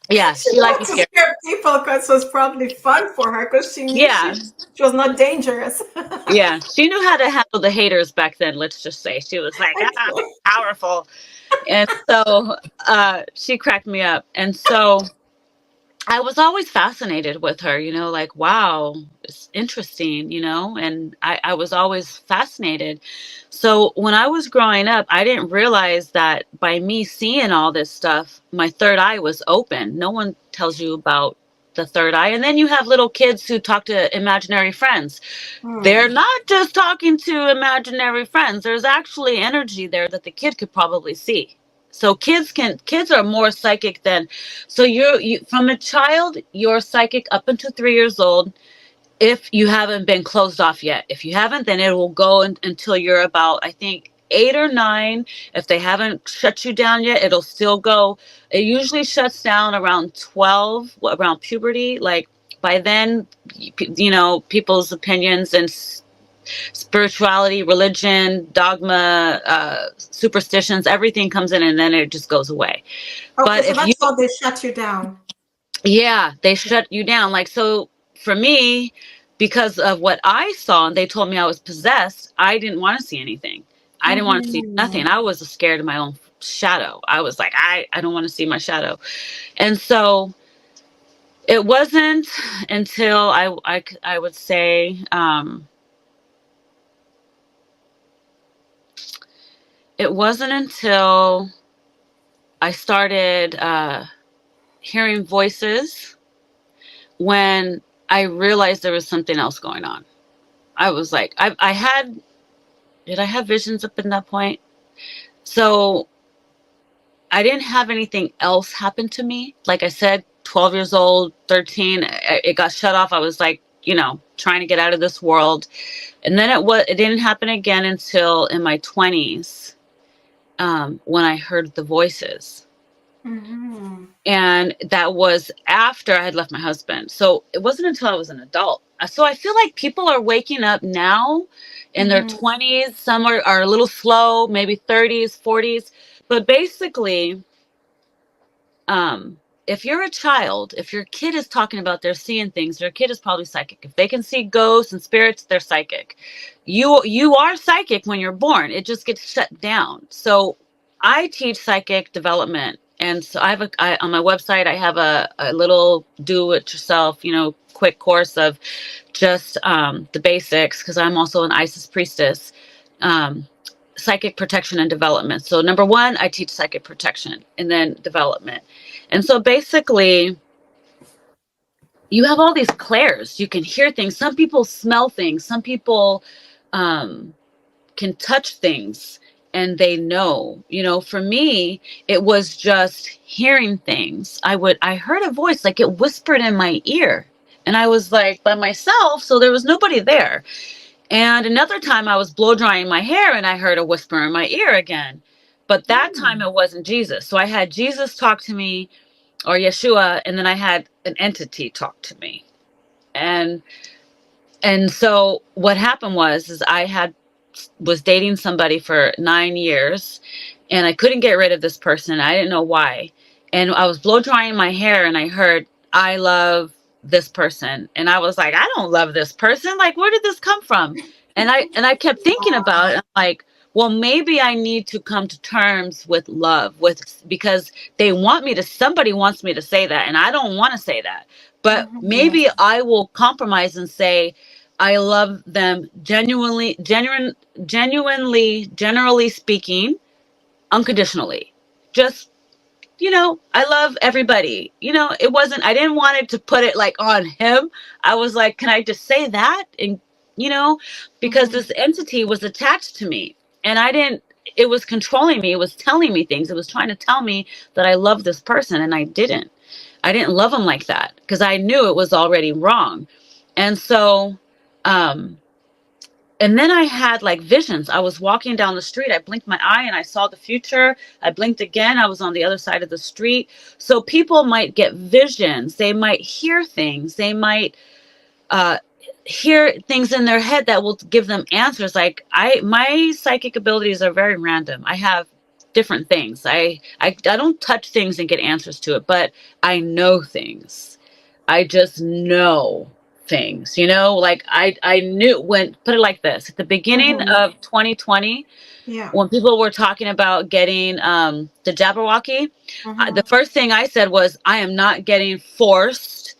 Speaker 2: Yeah,
Speaker 1: She
Speaker 2: she liked to
Speaker 1: liked to
Speaker 2: scare.
Speaker 1: scare people because it was probably fun for her because she knew
Speaker 2: Yeah,
Speaker 1: she was not dangerous.
Speaker 2: yeah. She knew how to handle the haters back then, let's just say. She was like, powerful. And so she cracked me up. And so I was always fascinated with her, like, wow, it's interesting, and I was always fascinated. So when I was growing up, I didn't realize that by me seeing all this stuff, my third eye was open. No one tells you about the third eye. And then you have little kids who talk to imaginary friends. They're
Speaker 1: Hmm.
Speaker 2: not just talking to imaginary friends. There's actually energy there that the kid could probably see. So kids are more psychic than, so you from a child, you're psychic up until 3 years old if you haven't been closed off yet. If you haven't, then it will go until you're about, I think, 8 or 9. If they haven't shut you down yet, it'll still go. It usually shuts down around 12, around puberty. Like by then, people's opinions and spirituality, religion, dogma, superstitions, everything comes in and then it just goes away.
Speaker 1: Okay,
Speaker 2: But
Speaker 1: so
Speaker 2: if you,
Speaker 1: that's how they shut you down.
Speaker 2: yeah, they shut you down. Like, so for me, because of what I saw and they told me I was possessed, I didn't want to see anything. I didn't want to see nothing.
Speaker 1: Hmm.
Speaker 2: I was scared of my own shadow. I was like, I don't want to see my shadow. And so it wasn't until I would say, it wasn't until I started hearing voices when I realized there was something else going on. I was like, did I have visions up in that point? So I didn't have anything else happen to me. Like I said, 12 years old, 13, it got shut off. I was like, trying to get out of this world. And then it didn't happen again until in my 20s, when I heard the voices.
Speaker 1: Hmm.
Speaker 2: And that was after I had left my husband. So it wasn't until I was an adult. So I feel like people are waking up now in their
Speaker 1: Hmm.
Speaker 2: 20s. Some are a little slow, maybe 30s, 40s. But basically, if you're a child, if your kid is talking about they're seeing things, their kid is probably psychic. If they can see ghosts and spirits, they're psychic. You are psychic when you're born. It just gets shut down. So I teach psychic development And so on my website, I have a little do-it-yourself, quick course of just the basics, because I'm also an Isis priestess, um, psychic protection and development. So number one, I teach psychic protection and then development. And so basically, you have all these clairs. You can hear things. Some people smell things. Some people um, can touch things and they know. For me, it was just hearing things. I heard a voice, like it whispered in my ear. And I was like by myself, so there was nobody there. And another time I was blow drying my hair and I heard a whisper in my ear again. But that time
Speaker 1: Mm.
Speaker 2: it wasn't Jesus. So I had Jesus talk to me, or Yeshua, and then I had an entity talk to me. And so what happened is was dating somebody for 9 years, and I couldn't get rid of this person. I didn't know why. And I was blow drying my hair and I heard, I love this person. And I was like, I don't love this person. Like, where did this come from? And I kept thinking about it. I'm like, well, maybe I need to come to terms with love, because somebody wants me to say that, and I don't want to say that. But
Speaker 1: Mhm.
Speaker 2: maybe I will compromise and say, I love them genuinely, generally speaking, unconditionally. Just, I love everybody. I didn't want it to put it like on him. I was like, can I just say that? And, because
Speaker 1: Mhm.
Speaker 2: this entity was attached to me and it was controlling me. It was telling me things. It was trying to tell me that I love this person, and I didn't. I didn't love him like that because I knew it was already wrong. And so, um, and then I had like visions. I was walking down the street. I blinked my eye and I saw the future. I blinked again. I was on the other side of the street. So people might get visions. They might hear things. They might uh, hear things in their head that will give them answers. Like my psychic abilities are very random. I have different things. I don't touch things and get answers to it, but I know things. I just know things, like I knew put it like this, at the beginning
Speaker 1: Mhm.
Speaker 2: of 2020,
Speaker 1: Yeah.
Speaker 2: when people were talking about getting the Jabberwocky, the
Speaker 1: Mhm.
Speaker 2: first thing I said was, I am not getting forced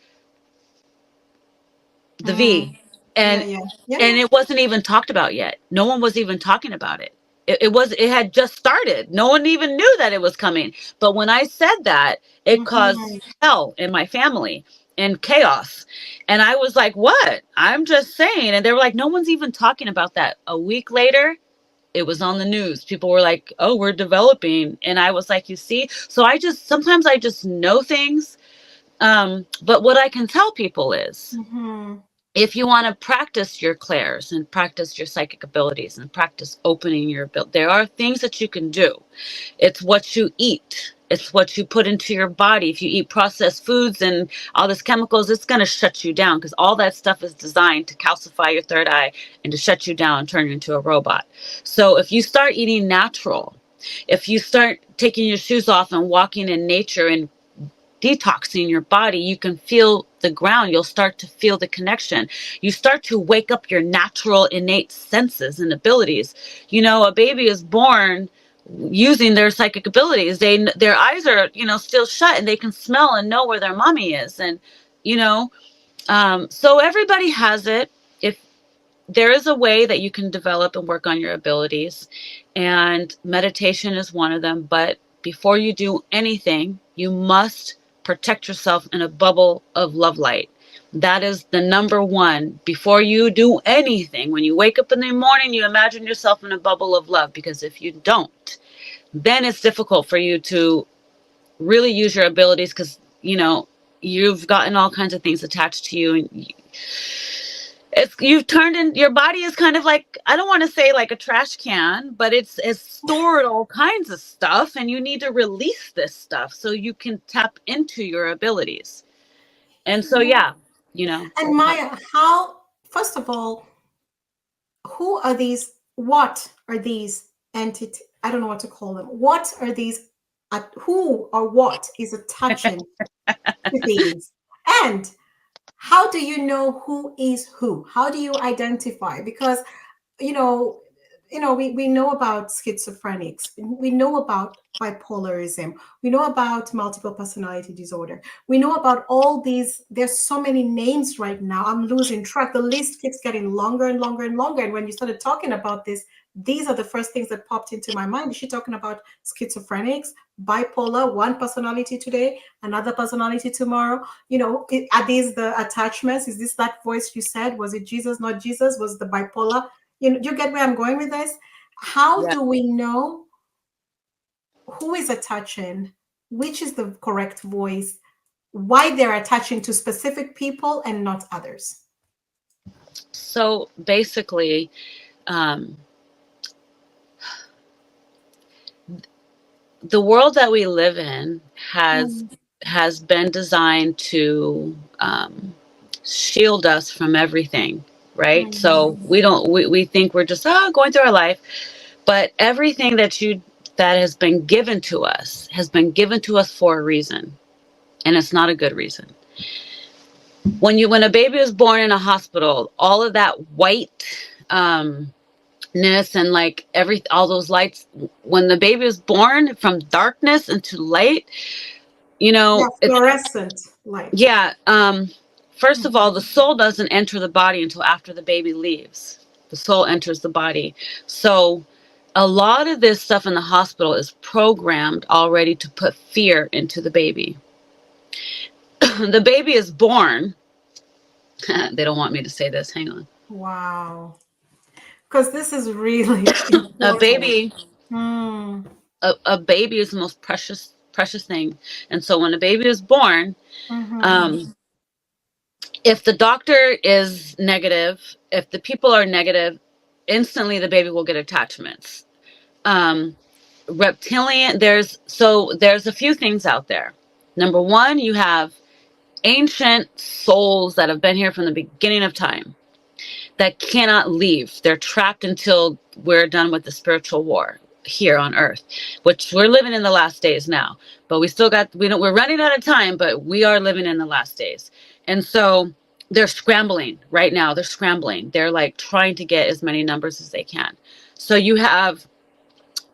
Speaker 2: the
Speaker 1: Mm.
Speaker 2: V.
Speaker 1: Yeah.
Speaker 2: and
Speaker 1: Yeah. Yeah.
Speaker 2: and
Speaker 1: Yeah.
Speaker 2: it wasn't even talked about yet. No one was even talking about it. It had just started. No one even knew that it was coming. But when I said that, it caused
Speaker 1: Mhm.
Speaker 2: hell in my family and chaos. And I was like, what? I'm just saying. And they were like, no one's even talking about that. A week later, it was on the news. People were like, oh, we're developing. And I was like, you see? So sometimes I just know things. But what I can tell people is,
Speaker 1: Mhm.
Speaker 2: if you want to practice your clairs and practice your psychic abilities and practice opening your ability, there are things that you can do. It's what you eat. It's what you put into your body. If you eat processed foods and all these chemicals, it's going to shut you down, because all that stuff is designed to calcify your third eye and to shut you down and turn you into a robot. So if you start eating natural, if you start taking your shoes off and walking in nature and detoxing your body, you can feel the ground. You'll start to feel the connection. You start to wake up your natural innate senses and abilities. A baby is born using their psychic abilities. Their eyes are, still shut, and they can smell and know where their mommy is. And, you know, so everybody has it. If there is a way that you can develop and work on your abilities, and meditation is one of them. But before you do anything, you must protect yourself in a bubble of love light. That is the number one. Before you do anything, when you wake up in the morning, you imagine yourself in a bubble of love, because if you don't, then it's difficult for you to really use your abilities, because you've gotten all kinds of things attached to you, and you've turned in your body is kind of like, I don't want to say like a trash can, but it's stored all kinds of stuff, and you need to release this stuff so you can tap into your abilities. And so
Speaker 1: Yeah.
Speaker 2: yeah,
Speaker 1: And Maya, how? First of all, who are these? What are these entity? I don't know what to call them. What are these? Who or what is attaching to these? And how do you know who is who? How do you identify? Because you know we know about schizophrenics, we know about bipolarism, we know about multiple personality disorder, we know about all these. There's so many names right now, I'm losing track. The list keeps getting longer and longer and longer. And when you started talking about this, these are the first things that popped into my mind. Is she talking about schizophrenics, bipolar, one personality today, another personality tomorrow? Are these the attachments? Is this that voice you said? Was it Jesus, not Jesus? Was the bipolar? Do you get where I'm going with this? How
Speaker 2: Yeah.
Speaker 1: do we know who is attaching, which is the correct voice, why they're attaching to specific people and not others?
Speaker 2: So basically, um, the world that we live in
Speaker 1: Mm,
Speaker 2: has been designed to shield us from everything, right? So
Speaker 1: mm,
Speaker 2: we think we're just going through our life, but everything that has been given to us has been given to us for a reason, and it's not a good reason. When a baby is born in a hospital, all of that white and like all those lights, when the baby is born from darkness into light,
Speaker 1: yeah,
Speaker 2: it's
Speaker 1: fluorescent light.
Speaker 2: yeah. First of all,
Speaker 1: Mhm.
Speaker 2: the soul doesn't enter the body until after the baby leaves. The soul enters the body. So a lot of this stuff in the hospital is programmed already to put fear into the baby. The baby is born. They don't want me to say this. Hang on.
Speaker 1: Wow. Because this is really
Speaker 2: A
Speaker 1: important.
Speaker 2: baby,
Speaker 1: Mm,
Speaker 2: a baby is the most precious thing. And so when a baby is born,
Speaker 1: mm-hmm.
Speaker 2: um, if the doctor is negative, if the people are negative, instantly the baby will get attachments. Um, Reptilian, there's a few things out there. Number one, you have ancient souls that have been here from the beginning of time that cannot leave. They're trapped until we're done with the spiritual war here on earth, which we're living in the last days now. But we're running out of time, but we are living in the last days. And so they're scrambling right now. They're scrambling. They're like trying to get as many numbers as they can. So you have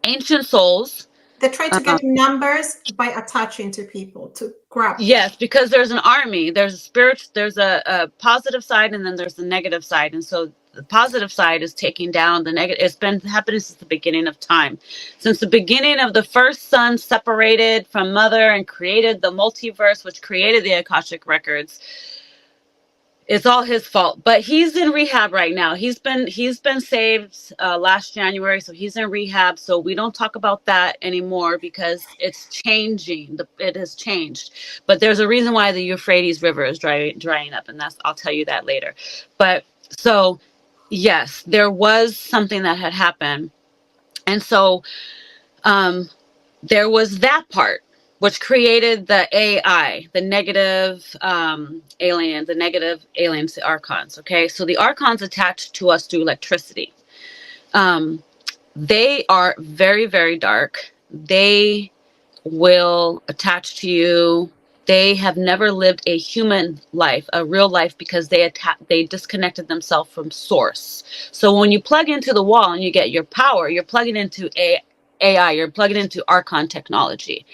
Speaker 2: ancient souls.
Speaker 1: They try to
Speaker 2: Um,
Speaker 1: get numbers by attaching to people to grab.
Speaker 2: Yes, because there's an army. There's a spirit. There's a positive side, and then there's the negative side. And so the positive side is taking down the negative. It's been happening since the beginning of time, since the beginning of the first son separated from mother and created the multiverse, which created the Akashic Records. It's all his fault, but he's in rehab right now. He's been saved last January, so he's in rehab. So we don't talk about that anymore because it's changing. It has changed, but there's a reason why the Euphrates River is drying up, and I'll tell you that later. But so yes, there was something that had happened, and so um, there was that part which created the AI, the negative the negative aliens, the archons. Okay, so the archons attached to us through electricity. Um, they are very, very dark. They will attach to you. They have never lived a human life, a real life, because they disconnected themselves from source. So when you plug into the wall and you get your power, you're plugging into AI, you're plugging into archon technology,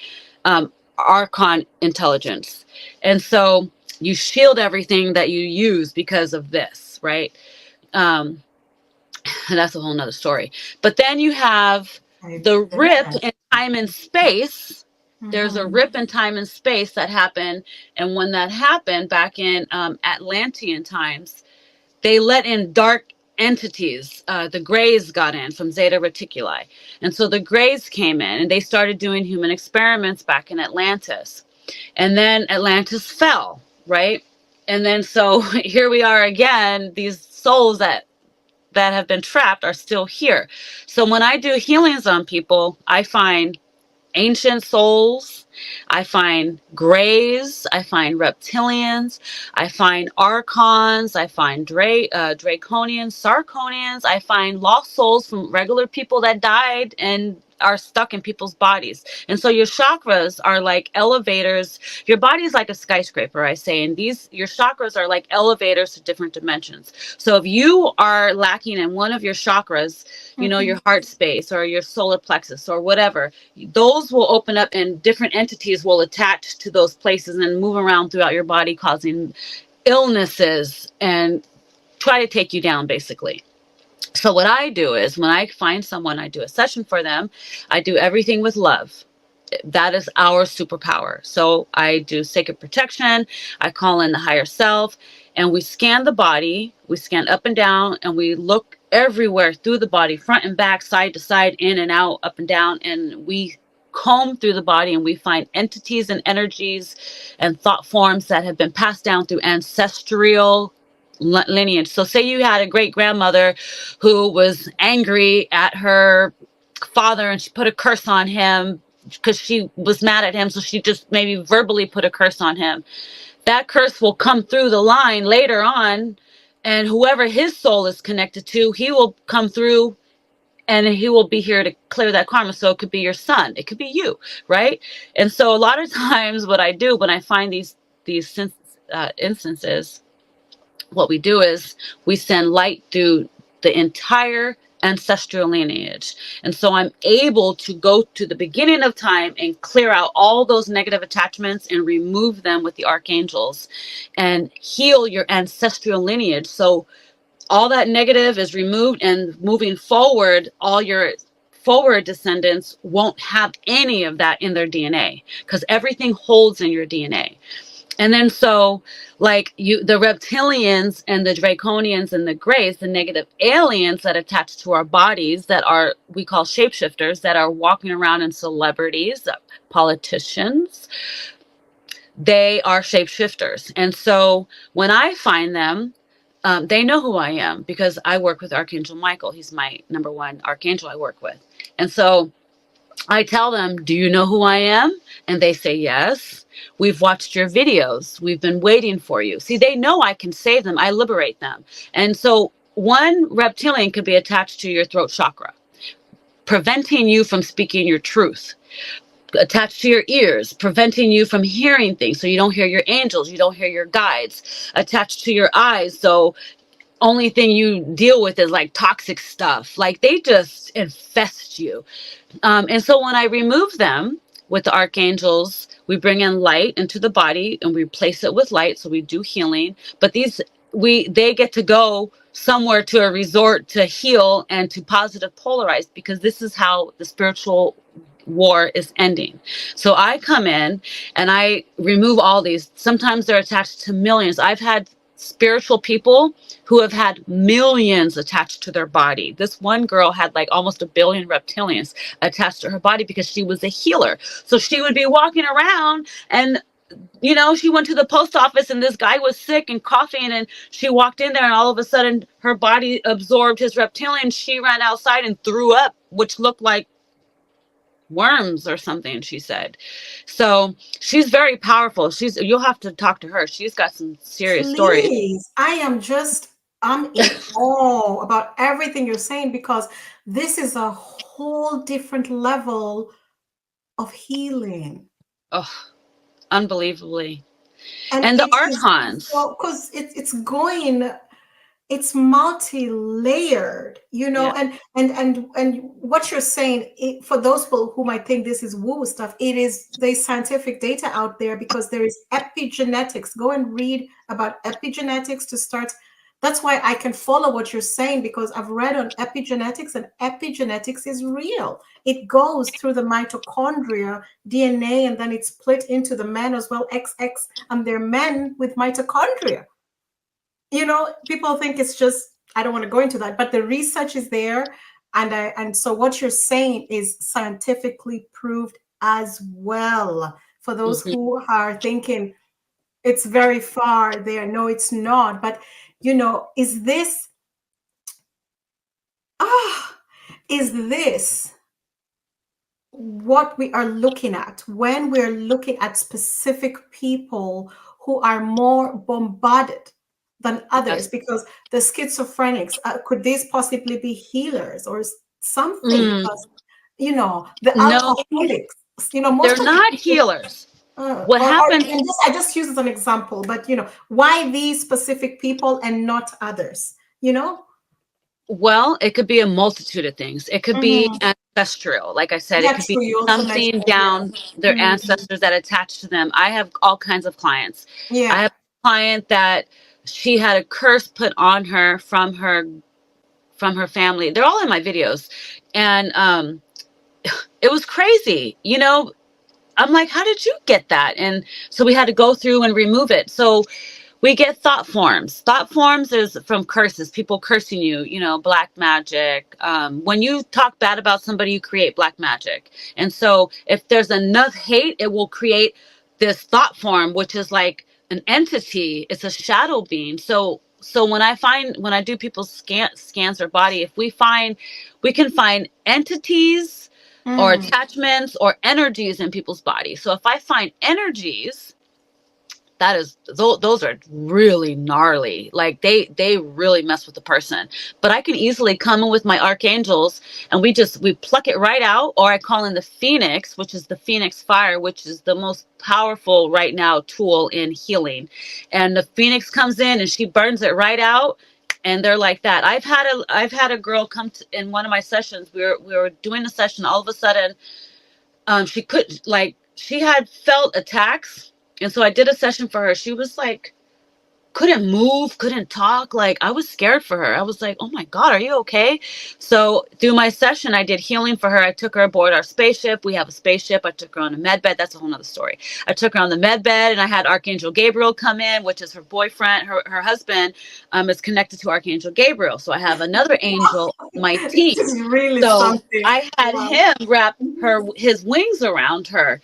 Speaker 2: archon intelligence. And so you shield everything that you use because of this, right? Um, that's a whole nother story. But then you have
Speaker 1: I
Speaker 2: the rip
Speaker 1: bet.
Speaker 2: in time and space. There's a
Speaker 1: Mhm.
Speaker 2: rip in time and space that happened. And when that happened back in Atlantean times, they let in dark entities. The Greys got in from Zeta Reticuli. And so the Greys came in and they started doing human experiments back in Atlantis. And then Atlantis fell, right? And then so here we are again, these souls that have been trapped are still here. So when I do healings on people, I find ancient souls, I find grays, I find reptilians, I find archons, I find draconians, sarconians, I find lost souls from regular people that died and are stuck in people's bodies. And so your chakras are like elevators. Your body is like a skyscraper, I say, and your chakras are like elevators to different dimensions. So if you are lacking in one of your chakras, your heart space or your solar plexus or whatever, those will open up and different entities will attach to those places and move around throughout your body, causing illnesses and try to take you down, basically. So what I do is when I find someone, I do a session for them. I do everything with love. That is our superpower. So I do sacred protection. I call in the higher self, and we scan the body. We scan up and down, and we look everywhere through the body, front and back, side to side, in and out, up and down. And we comb through the body, and we find entities and energies and thought forms that have been passed down through ancestral lineage. So say you had a great grandmother who was angry at her father and she put a curse on him because she was mad at him. So she just maybe verbally put a curse on him. That curse will come through the line later on. And whoever his soul is connected to, he will come through and he will be here to clear that karma. So it could be your son. It could be you. Right. And so a lot of times what I do when I find these instances, what we do is we send light through the entire ancestral lineage. And so I'm able to go to the beginning of time and clear out all those negative attachments and remove them with the archangels and heal your ancestral lineage. So all that negative is removed, and moving forward, all your forward descendants won't have any of that in their DNA because everything holds in your DNA. And then so like the reptilians and the draconians and the grays, the negative aliens that attach to our bodies that are, we call shapeshifters, that are walking around in celebrities, politicians, they are shapeshifters. And so when I find them, they know who I am because I work with Archangel Michael. He's my number one archangel I work with. And so I tell them, do you know who I am? And they say, yes. We've watched your videos. We've been waiting for you. See, they know I can save them. I liberate them. And so one reptilian could be attached to your throat chakra, preventing you from speaking your truth. Attached to your ears, preventing you from hearing things. So you don't hear your angels. You don't hear your guides. Attached to your eyes. So only thing you deal with is like toxic stuff. Like they just infest you. And so when I remove them with the archangels, we bring in light into the body and we replace it with light. So we do healing, but they get to go somewhere to a resort to heal and to positive polarize, because this is how the spiritual war is ending. So I come in and I remove all these. Sometimes they're attached to millions. I've had spiritual people who have had millions attached to their body. This one girl had like almost 1 billion reptilians attached to her body because she was a healer. So she would be walking around and she went to the post office and this guy was sick and coughing, and she walked in there and all of a sudden her body absorbed his reptilian. She ran outside and threw up, which looked like worms or something, she said. So she's very powerful. You'll have to talk to her. She's got some serious stories.
Speaker 1: Please, I'm in awe about everything you're saying, because this is a whole different level of healing.
Speaker 2: Oh, unbelievably.
Speaker 1: And
Speaker 2: And the
Speaker 1: it is
Speaker 2: archons.
Speaker 1: so, because it's multi-layered,
Speaker 2: Yeah.
Speaker 1: and what you're saying, for those people who might think this is woo stuff, there's scientific data out there, because there is epigenetics. Go and read about epigenetics to start. That's why I can follow what you're saying, because I've read on epigenetics, and epigenetics is real. It goes through the mitochondria DNA, and then it's split into the men as well, XX, and they're men with mitochondria. People think it's just, I don't want to go into that, but the research is there. And so what you're saying is scientifically proved as well. For those
Speaker 2: Mm-hmm.
Speaker 1: who are thinking it's very far there, no, it's not. But is this is this what we are looking at when we're looking at specific people who are more bombarded than others?
Speaker 2: Yes.
Speaker 1: Because the schizophrenics, could these possibly be healers or something?
Speaker 2: Mm.
Speaker 1: Because the
Speaker 2: No,
Speaker 1: alcoholics. Most
Speaker 2: they're
Speaker 1: of the
Speaker 2: not
Speaker 1: people,
Speaker 2: healers. What
Speaker 1: or
Speaker 2: happens?
Speaker 1: and I just use as an example, but why these specific people and not others? You know?
Speaker 2: Well, it could be a multitude of things. It could be
Speaker 1: Mhm.
Speaker 2: ancestral. Like I said, it
Speaker 1: Yeah,
Speaker 2: could be
Speaker 1: true. You also
Speaker 2: something
Speaker 1: mentioned, yeah.
Speaker 2: down their
Speaker 1: Mhm.
Speaker 2: ancestors that attach to them. I have all kinds of clients. I
Speaker 1: Yeah.
Speaker 2: have a client that she had a curse put on her from her family. They're all in my videos. And it was crazy. I'm like, how did you get that? And so we had to go through and remove it. So we get thought forms. Thought forms is from curses, people cursing you, black magic. When you talk bad about somebody, you create black magic. And so if there's enough hate, it will create this thought form, which is like an entity. It's a shadow being. So when I do people's scans their body, if we can find entities or
Speaker 1: Mm.
Speaker 2: attachments or energies in people's body. So if I find energies, those are really gnarly. Like they really mess with the person. But I can easily come in with my archangels and we pluck it right out, or I call in the phoenix, which is the phoenix fire, which is the most powerful right now tool in healing. And the phoenix comes in and she burns it right out. And they're like that. I've had a girl come in one of my sessions. We were doing a session. All of a sudden, she had felt attacks, and so I did a session for her. She was like, couldn't move, couldn't talk. Like, I was scared for her. I was like, oh my God, are you okay? So through my session, I did healing for her. I took her aboard our spaceship. We have a spaceship. I took her on a med bed. That's a whole nother story. I took her on the med bed, and I had Archangel Gabriel come in, which is her boyfriend. Her husband is connected to Archangel Gabriel. So I have another angel on my
Speaker 1: This
Speaker 2: team.
Speaker 1: is really
Speaker 2: So
Speaker 1: something.
Speaker 2: I had
Speaker 1: Wow.
Speaker 2: him wrap
Speaker 1: Mhm.
Speaker 2: his wings around her,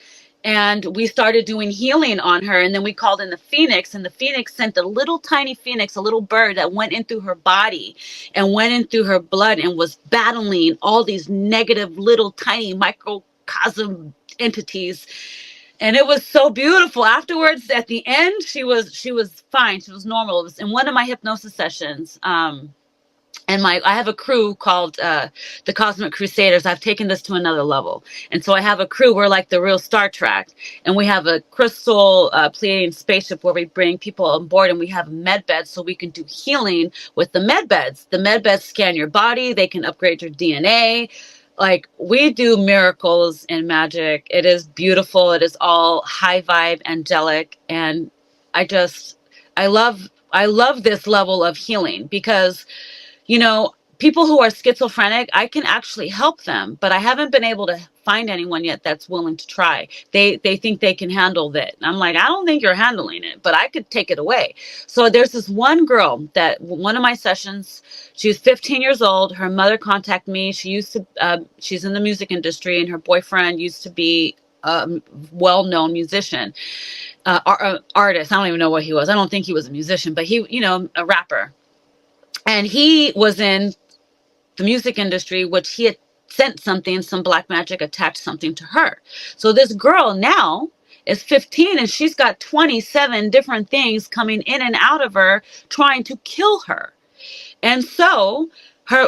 Speaker 2: and we started doing healing on her. And then we called in the phoenix, and the phoenix sent a little tiny phoenix, a little bird that went in through her body and went in through her blood and was battling all these negative little tiny microcosm entities. And it was so beautiful. Afterwards, at the end, she was fine. She was normal. It was in one of my hypnosis sessions. And I have a crew called the Cosmic Crusaders. I've taken this to another level. And so I have a crew. We're like the real Star Trek. And we have a crystal Pleiadian spaceship where we bring people on board, and we have med beds so we can do healing with the med beds. The med beds scan your body. They can upgrade your DNA. Like, we do miracles and magic. It is beautiful. It is all high vibe, angelic. And I just, I love this level of healing because people who are schizophrenic, I can actually help them, but I haven't been able to find anyone yet that's willing to try. They think they can handle that. And I'm like, I don't think you're handling it, but I could take it away. So there's this one girl that one of my sessions, she was 15 years old. Her mother contacted me. She's in the music industry, and her boyfriend used to be a well-known musician, artist. I don't even know what he was. I don't think he was a musician, but he, a rapper. And he was in the music industry, which he had sent something, some black magic attached something to her. So this girl now is 15, and she's got 27 different things coming in and out of her trying to kill her. And so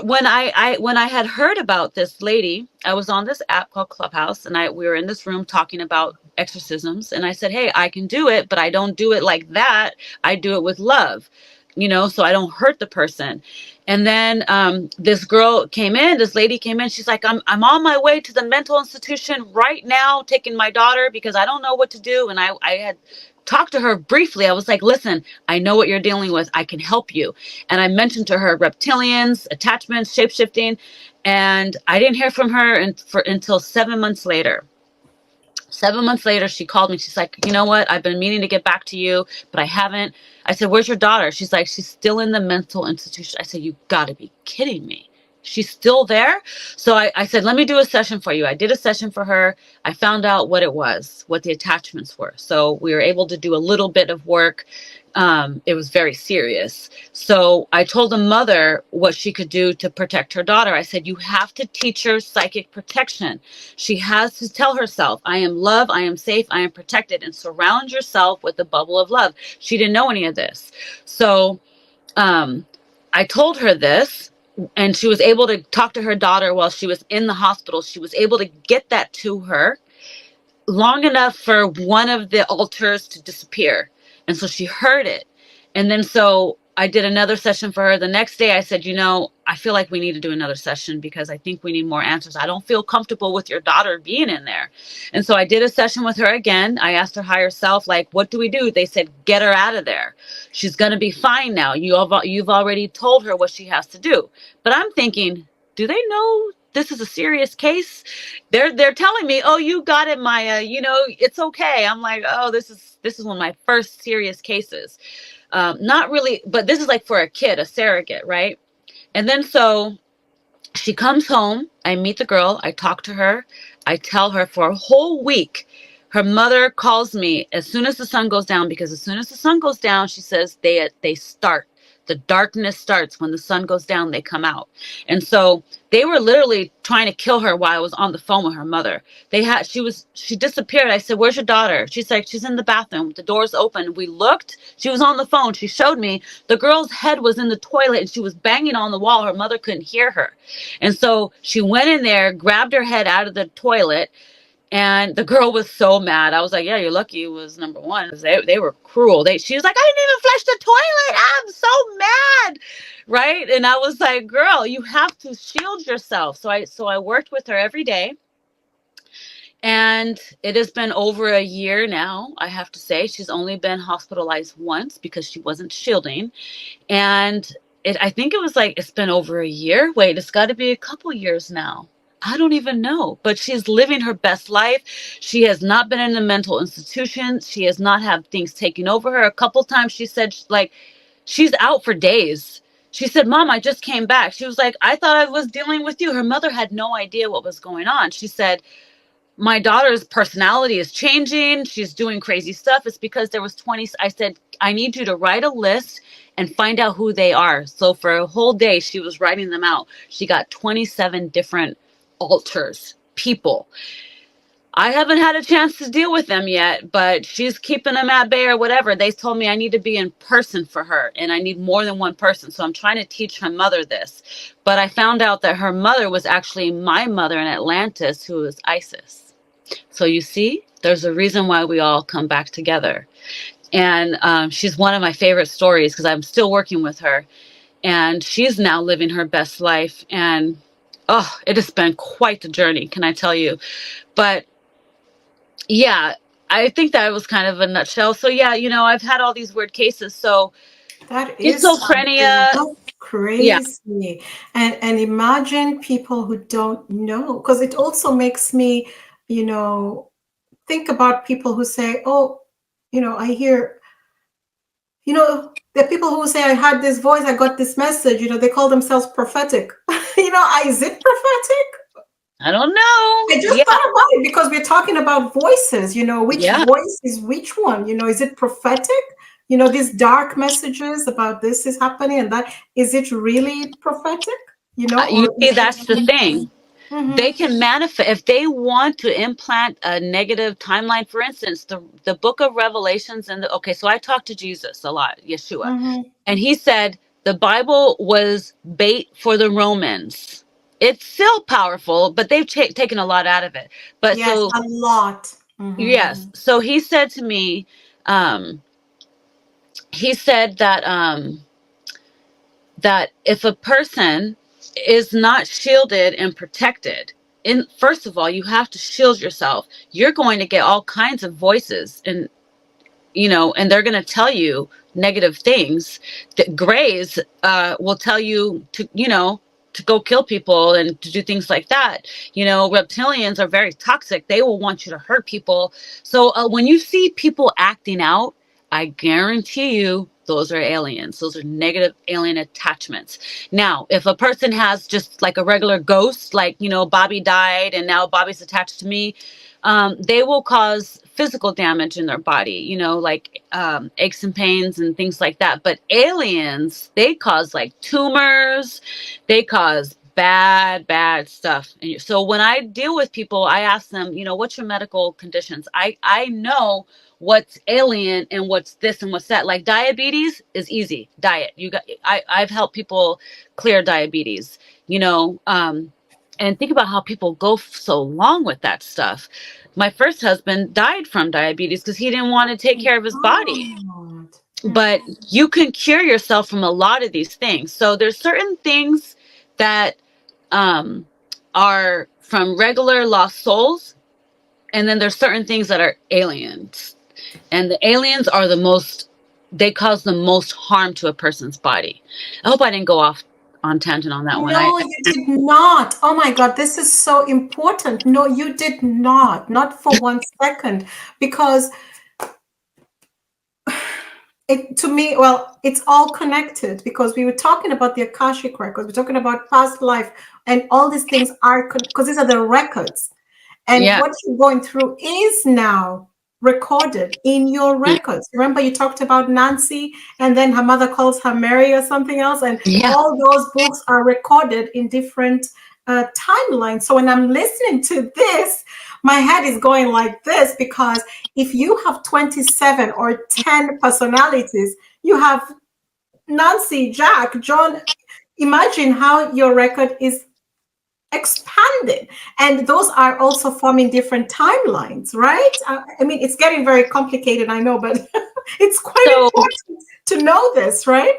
Speaker 2: when I had heard about this lady, I was on this app called Clubhouse, and we were in this room talking about exorcisms, and I said, hey, I can do it, but I don't do it like that. I do it with love, so I don't hurt the person. And then this lady came in. She's like, I'm on my way to the mental institution right now, taking my daughter because I don't know what to do. And I had talked to her briefly. I was like, listen, I know what you're dealing with. I can help you. And I mentioned to her reptilians, attachments, shapeshifting, and I didn't hear from her until 7 months later. 7 months later, she called me. She's like, you know what? I've been meaning to get back to you, but I haven't. I said, where's your daughter? She's like, she's still in the mental institution. I said, you got to be kidding me. She's still there? So I said, let me do a session for you. I did a session for her. I found out what it was, what the attachments were. So we were able to do a little bit of work. It was very serious. So I told the mother what she could do to protect her daughter. I said, you have to teach her psychic protection. She has to tell herself, I am love, I am safe, I am protected, and surround yourself with the bubble of love. She didn't know any of this. So I told her this. and she was able to talk to her daughter while she was in the hospital. She was able to get that to her long enough for one of the altars to disappear. And so she heard it. And then so I did another session for her. The next day I said, you know, I feel like we need to do another session because I think we need more answers. I don't feel comfortable with your daughter being in there. And so I did a session with her again. I asked her higher self, like, what do we do? They said, get her out of there. She's going to be fine now. You've already told her what she has to do. But I'm thinking, do they know this is a serious case? They're telling me, oh, you got it, Maya, you know, it's okay. I'm like, oh, this is one of my first serious cases. Not really, but this is like for a kid, a surrogate, right? And then so she comes home. I meet the girl. I talk to her. I tell her for a whole week. Her mother calls me as soon as the sun goes down, because as soon as the sun goes down, she says they start. The darkness starts when the sun goes down. They come out, and so they were literally trying to kill her while I was on the phone with her mother. She disappeared. I said, "Where's your daughter?" She's like, "She's in the bathroom. The door's open." We looked. She was on the phone. She showed me the girl's head was in the toilet, and she was banging on the wall. Her mother couldn't hear her. And so she went in there, grabbed her head out of the toilet, and the girl was so mad. I was like, yeah, you're lucky it was number one. They were cruel. She was like, I didn't even flush the toilet. I'm so mad. Right. And I was like, girl, you have to shield yourself. So I worked with her every day. And it has been over a year now, I have to say. She's only been hospitalized once because she wasn't shielding. And I think it was like, it's been over a year. Wait, it's got to be a couple years now. I don't even know, but she's living her best life. She has not been in a mental institution. She has not had things taken over her. A couple times she said, like, she's out for days. She said, Mom, I just came back. She was like, I thought I was dealing with you. Her mother had no idea what was going on. She said, my daughter's personality is changing. She's doing crazy stuff. It's because there was 20. I said, I need you to write a list and find out who they are. So for a whole day, she was writing them out. She got 27 different altars, people. I haven't had a chance to deal with them yet, but she's keeping them at bay or whatever. They told me I need to be in person for her, and I need more than one person. So I'm trying to teach her mother this. But I found out that her mother was actually my mother in Atlantis, who is Isis. So you see, there's a reason why we all come back together. And she's one of my favorite stories because I'm still working with her. And she's now living her best life. And, oh, it has been quite the journey, can I tell you? But, yeah, I think that was kind of a nutshell. So, yeah, you know, I've had all these weird cases. So,
Speaker 1: That is something.
Speaker 2: schizophrenia,
Speaker 1: That's
Speaker 2: yeah.
Speaker 1: crazy. And imagine people who don't know, because it also makes me, you know, think about people who say, oh, you know, I hear, you know, there are people who say, I had this voice, I got this message, you know, they call themselves prophetic. You know, is it prophetic?
Speaker 2: I don't know.
Speaker 1: I just
Speaker 2: Yeah,
Speaker 1: thought about it because we're talking about voices, you know, which
Speaker 2: yeah.
Speaker 1: voice is which one? You know, is it prophetic? You know, these dark messages about this is happening and that, is it really prophetic? You know,
Speaker 2: You
Speaker 1: or
Speaker 2: see,
Speaker 1: is it
Speaker 2: that's the thing.
Speaker 1: Mhm.
Speaker 2: They can manifest if they want to implant a negative timeline. For instance, the book of Revelations and okay, so I talked to Jesus a lot, Yeshua,
Speaker 1: Mhm.
Speaker 2: and he said the Bible was bait for the Romans. It's still powerful, but they've taken a lot out of it. But
Speaker 1: Yes,
Speaker 2: so
Speaker 1: a lot.
Speaker 2: yes,
Speaker 1: Mhm.
Speaker 2: so he said to me, um, he said that if a person is not shielded and protected, in first of all, you have to shield yourself. You're going to get all kinds of voices, and you know, and they're going to tell you negative things. That grays will tell you to, you know, to go kill people and to do things like that. You know, reptilians are very toxic. They will want you to hurt people. So when you see people acting out, I guarantee you those are aliens. Those are negative alien attachments. Now, if a person has just like a regular ghost, like, you know, Bobby died and now Bobby's attached to me, they will cause physical damage in their body, you know, like aches and pains and things like that. But aliens, they cause like tumors, they cause bad stuff. So when I deal with people, I ask them, you know, what's your medical conditions? I know what's alien and what's this and what's that. Like diabetes is easy. Diet. I've helped people clear diabetes, you know, and think about how people go so long with that stuff. My first husband died from diabetes because he didn't want to take care of his body.
Speaker 1: God.
Speaker 2: But you can cure yourself from a lot of these things. So there's certain things that um, are from regular lost souls, and then there's certain things that are aliens. And the aliens are the most, they cause the most harm to a person's body. I hope I didn't go off on tangent on that one.
Speaker 1: No, you did not. Oh my God, this is so important. No, you did not for 1 second, because it, to me, well, it's all connected, because we were talking about the Akashic records, we're talking about past life, and all these things are, because these are the records. And
Speaker 2: Yeah.
Speaker 1: what you're going through is now recorded in your records. Remember, you talked about Nancy, and then her mother calls her Mary or something else, and
Speaker 2: Yeah.
Speaker 1: all those books are recorded in different timelines. So when I'm listening to this, my head is going like this, because if you have 27 or 10 personalities, you have Nancy, Jack, John. Imagine how your record is expanding, and those are also forming different timelines, right? I mean, it's getting very complicated, I know, but it's quite
Speaker 2: So,
Speaker 1: important to know this, right?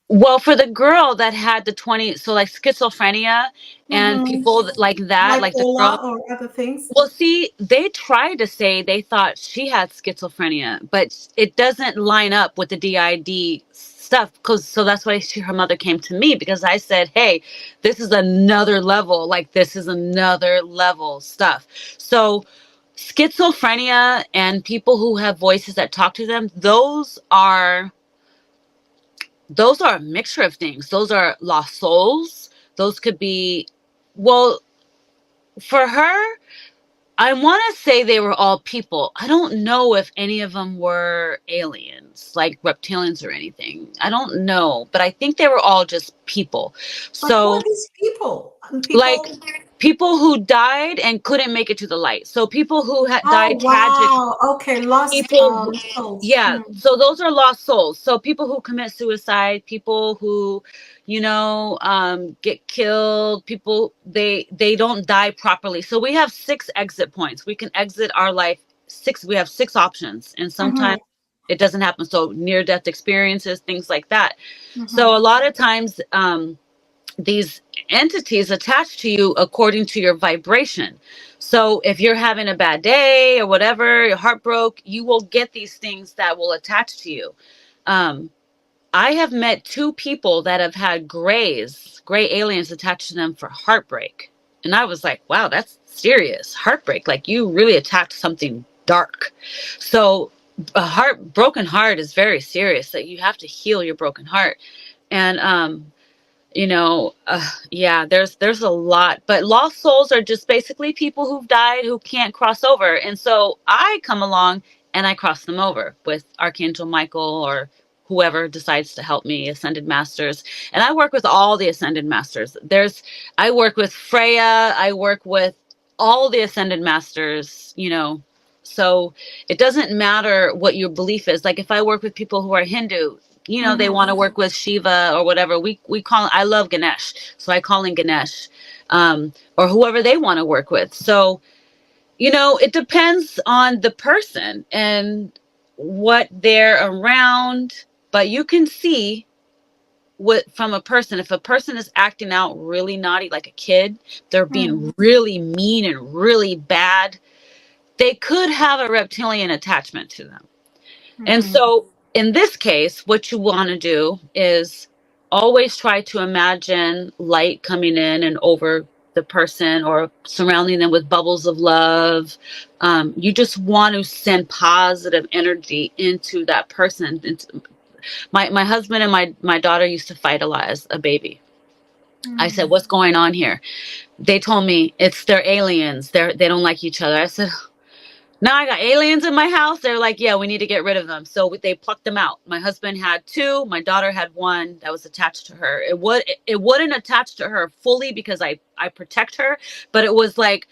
Speaker 2: well, for the girl that had the 20, so like schizophrenia and
Speaker 1: Mm-hmm.
Speaker 2: people like that, like the girl.
Speaker 1: Bipolar or other things.
Speaker 2: Well, see, they tried to say they thought she had schizophrenia, but it doesn't line up with the DID stuff. Cause so that's why her mother came to me, because I said, "Hey, this is another level. Like this is another level stuff." So, schizophrenia and people who have voices that talk to them, those are a mixture of things. Those are lost souls. Those could be, well, for her, I want to say they were all people. I don't know if any of them were aliens, like reptilians or anything. I don't know, but I think they were all just people.
Speaker 1: But who
Speaker 2: So,
Speaker 1: are these people?
Speaker 2: like
Speaker 1: People.
Speaker 2: people who died and couldn't make it to the light. So people who had
Speaker 1: Oh
Speaker 2: died tragically.
Speaker 1: wow, okay, lost
Speaker 2: People
Speaker 1: souls.
Speaker 2: Yeah, so those are lost souls. So people who commit suicide, people who, get killed, people, they don't die properly. So we have 6 exit points. We can exit our life we have 6 options, and
Speaker 1: Mm-hmm.
Speaker 2: sometimes it doesn't happen. So near death experiences, things like that. So
Speaker 1: Mm-hmm.
Speaker 2: a lot of times these entities attach to you according to your vibration. So if you're having a bad day or whatever, your heart broke, you will get these things that will attach to you. Um, I have met 2 people that have had gray aliens attached to them for heartbreak. And I was like, wow, that's serious. Heartbreak. Like you really attacked something dark. So a broken heart is very serious, that you have to heal your broken heart. And yeah, there's a lot, but lost souls are just basically people who've died who can't cross over. And so I come along and I cross them over with Archangel Michael or whoever decides to help me, ascended masters. And I work with all the ascended masters. I work with Freya, I work with all the ascended masters, so it doesn't matter what your belief is. Like if I work with people who are Hindu, they
Speaker 1: Mm-hmm.
Speaker 2: want to work with Shiva or whatever. I love Ganesh, so I call in Ganesh, or whoever they want to work with. So, it depends on the person and what they're around, but you can see what from a person. If a person is acting out really naughty, like a kid, they're being really mean and really bad, they could have a reptilian attachment to them. And
Speaker 1: Mm-hmm.
Speaker 2: so in this case, what you want to do is always try to imagine light coming in and over the person or surrounding them with bubbles of love. You just want to send positive energy into that person. My husband and my daughter used to fight a lot as a baby. I said, "What's going on here?" They told me they're aliens. They don't like each other. I said, "Now I got aliens in my house." They're like, "Yeah, we need to get rid of them." So they plucked them out. My husband had 2. My daughter had 1 that was attached to her. It wouldn't attach to her fully because I protect her, but it was like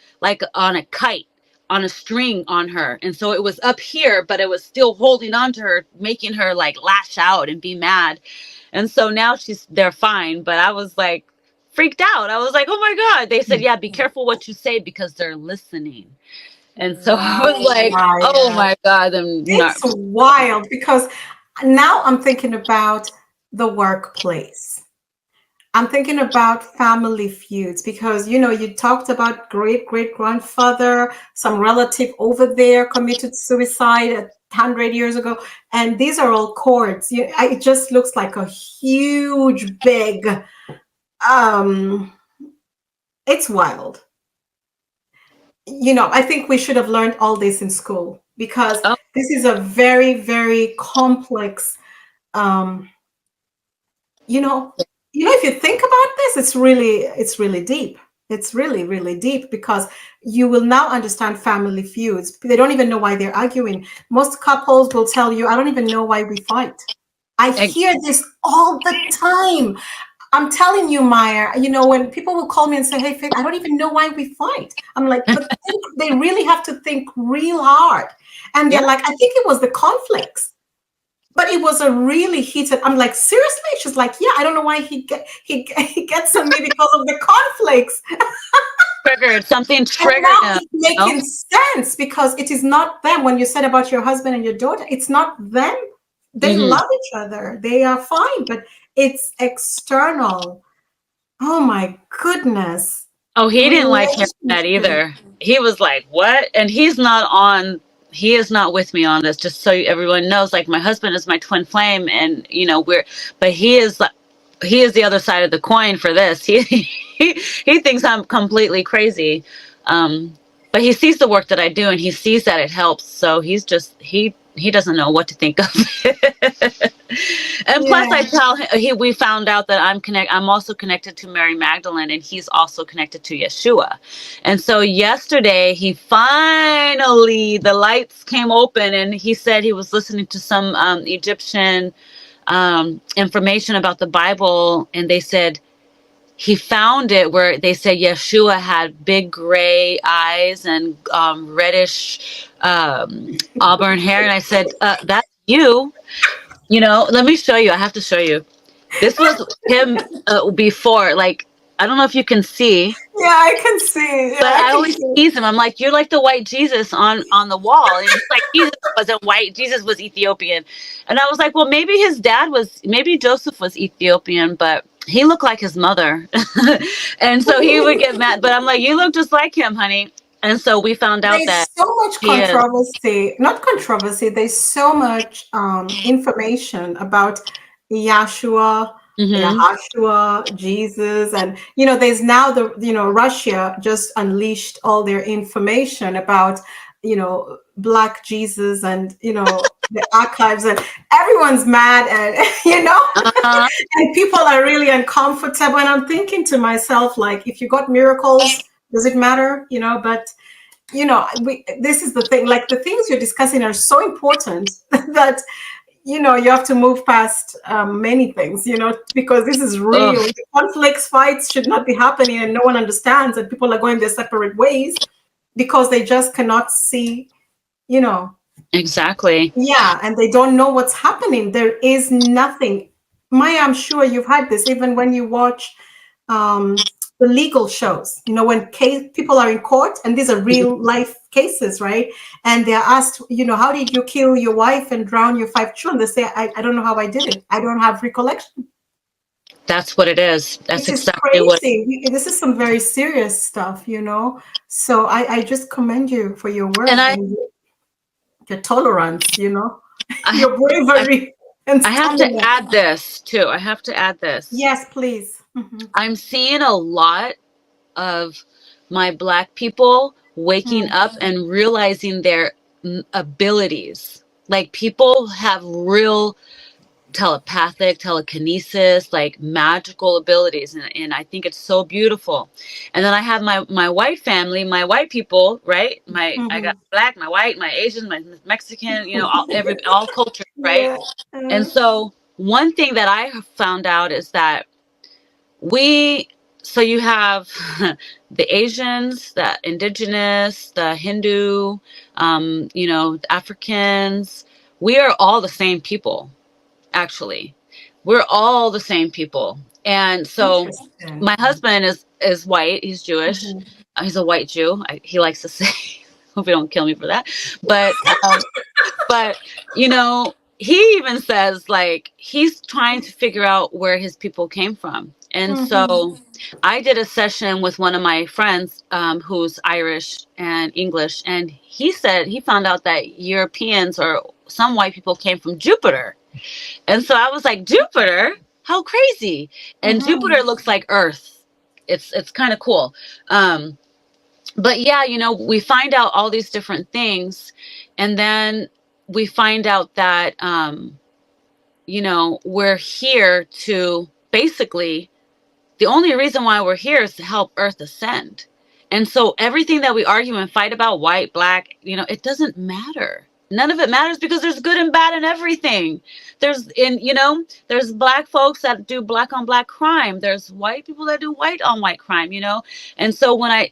Speaker 2: on a kite on a string on her. And so it was up here, but it was still holding on to her, making her like lash out and be mad. And so now they're fine. But I was like freaked out. I was like, oh my God. They said, yeah, be careful what you say because they're listening. And so I
Speaker 1: Wow,
Speaker 2: was like, oh
Speaker 1: Maya.
Speaker 2: my God, I'm
Speaker 1: It's
Speaker 2: not.
Speaker 1: wild because now I'm thinking about the workplace. I'm thinking about family feuds because you talked about great great grandfather, some relative over there committed suicide 100 years ago, and these are all cords. It just looks like a huge, big. Um, it's wild. I think we should have learned all this in school because
Speaker 2: Oh,
Speaker 1: this is a very very complex. Um, you know if you think about this, it's really deep. It's really really deep because you will now understand family feuds. They don't even know why they're arguing. Most couples will tell you, I don't even know why we fight. I
Speaker 2: ex-
Speaker 1: hear this all the time. I'm telling you, Maya, when people will call me and say, hey, Faith, I don't even know why we fight. I'm like, but they really have to think real hard. And
Speaker 2: yeah.
Speaker 1: they're like, I think it was the conflicts. But it was a really heated. I'm like, seriously? She's like, yeah, I don't know why he gets on me because of the conflicts.
Speaker 2: Triggered. Something
Speaker 1: And now
Speaker 2: triggered him.
Speaker 1: it's making sense because it is not them. When you said about your husband and your daughter, it's not them. They
Speaker 2: Hmm.
Speaker 1: love each other. They are fine, but it's external. Oh my goodness.
Speaker 2: Oh, he didn't like hearing that
Speaker 1: Relationship.
Speaker 2: either. He was like, "What?" And he's not on. He is not with me on this. Just so everyone knows, like my husband is my twin flame, and but he is like, he is the other side of the coin for this. He thinks I'm completely crazy, um, but he sees the work that I do, and he sees that it helps. So he doesn't know what to think of it. And plus,
Speaker 1: Yeah.
Speaker 2: I tell him we found out that I'm also connected to Mary Magdalene, and he's also connected to Yeshua. And so yesterday, he finally the lights came open, and he said he was listening to some Egyptian information about the Bible, and they said he found it where they said Yeshua had big gray eyes and reddish auburn hair, and I said, "That's you." Let me show you. I have to show you. This was him before. Like, I don't know if you can see,
Speaker 1: Yeah, I can see. Yeah,
Speaker 2: but
Speaker 1: I
Speaker 2: I
Speaker 1: can
Speaker 2: always
Speaker 1: see.
Speaker 2: tease him. I'm like, you're like the white Jesus on the wall, and he's like, Jesus wasn't white. Jesus was Ethiopian, and I was like, well, maybe Joseph was Ethiopian, but he looked like his mother, and so he would get mad. But I'm like, you look just like him, honey. And so we found out
Speaker 1: There's
Speaker 2: that
Speaker 1: so much
Speaker 2: he is.
Speaker 1: controversy, not controversy, there's so much information about Yahshua,
Speaker 2: Hmm.
Speaker 1: Yahashua, Jesus, and there's now Russia just unleashed all their information about Black Jesus and the archives, and everyone's mad, and
Speaker 2: Uh-huh.
Speaker 1: and people are really uncomfortable, and I'm thinking to myself, like, if you got miracles, does it matter? But this is the thing, like the things you're discussing are so important that you have to move past many things, because this is
Speaker 2: Ugh,
Speaker 1: real. Conflicts, fights should not be happening, and no one understands, and people are going their separate ways because they just cannot see, you know
Speaker 2: exactly.
Speaker 1: yeah, and they don't know what's happening. There is nothing. Maya, I'm sure you've had this even when you watch the legal shows. When people are in court, and these are real life cases, right? And they're asked, how did you kill your wife and drown your 5 children? They say, I don't know how I did it. I don't have recollection.
Speaker 2: That's what it is. That's
Speaker 1: Which is
Speaker 2: exactly what.
Speaker 1: crazy. This is some very serious stuff. So I just commend you for your
Speaker 2: And
Speaker 1: work and your tolerance,
Speaker 2: I,
Speaker 1: your bravery and
Speaker 2: I have to
Speaker 1: stamina.
Speaker 2: add this too. I have to add this.
Speaker 1: Yes, please. Hmm.
Speaker 2: I'm seeing a lot of my Black people waking up and realizing their abilities. Like people have real telepathic, telekinesis, like magical abilities, and I think it's so beautiful. And then I have my white family, my white people, right? I got
Speaker 1: Hmm.
Speaker 2: Black, my white, my Asian, my Mexican, all cultures, right?
Speaker 1: Yeah.
Speaker 2: And so one thing that I have found out is that we so you have the Asians, the indigenous, the Hindu, you know, Africans. We are all the same people, actually. We're all the same people. And so
Speaker 1: Interesting.
Speaker 2: my husband is white. He's Jewish.
Speaker 1: Mhm.
Speaker 2: He's a white Jew. He likes to say, hope he don't kill me for that. But but you know, he even says like he's trying to figure out where his people came from. And
Speaker 1: Mhm.
Speaker 2: so I did a session with one of my friends who's Irish and English, and he said he found out that Europeans or some white people came from Jupiter. And so I was like, Jupiter? How crazy. And Jupiter
Speaker 1: Mhm.
Speaker 2: looks like Earth. It's kind of cool. Um, but yeah, you know, we find out all these different things, and then we find out that you know, we're here to basically, the only reason why we're here is to help Earth ascend. And so everything that we argue and fight about, white, black, you know, it doesn't matter. None of it matters because there's good and bad in everything. There's in, you know, there's black folks that do black on black crime. There's white people that do white on white crime, you know. And so when I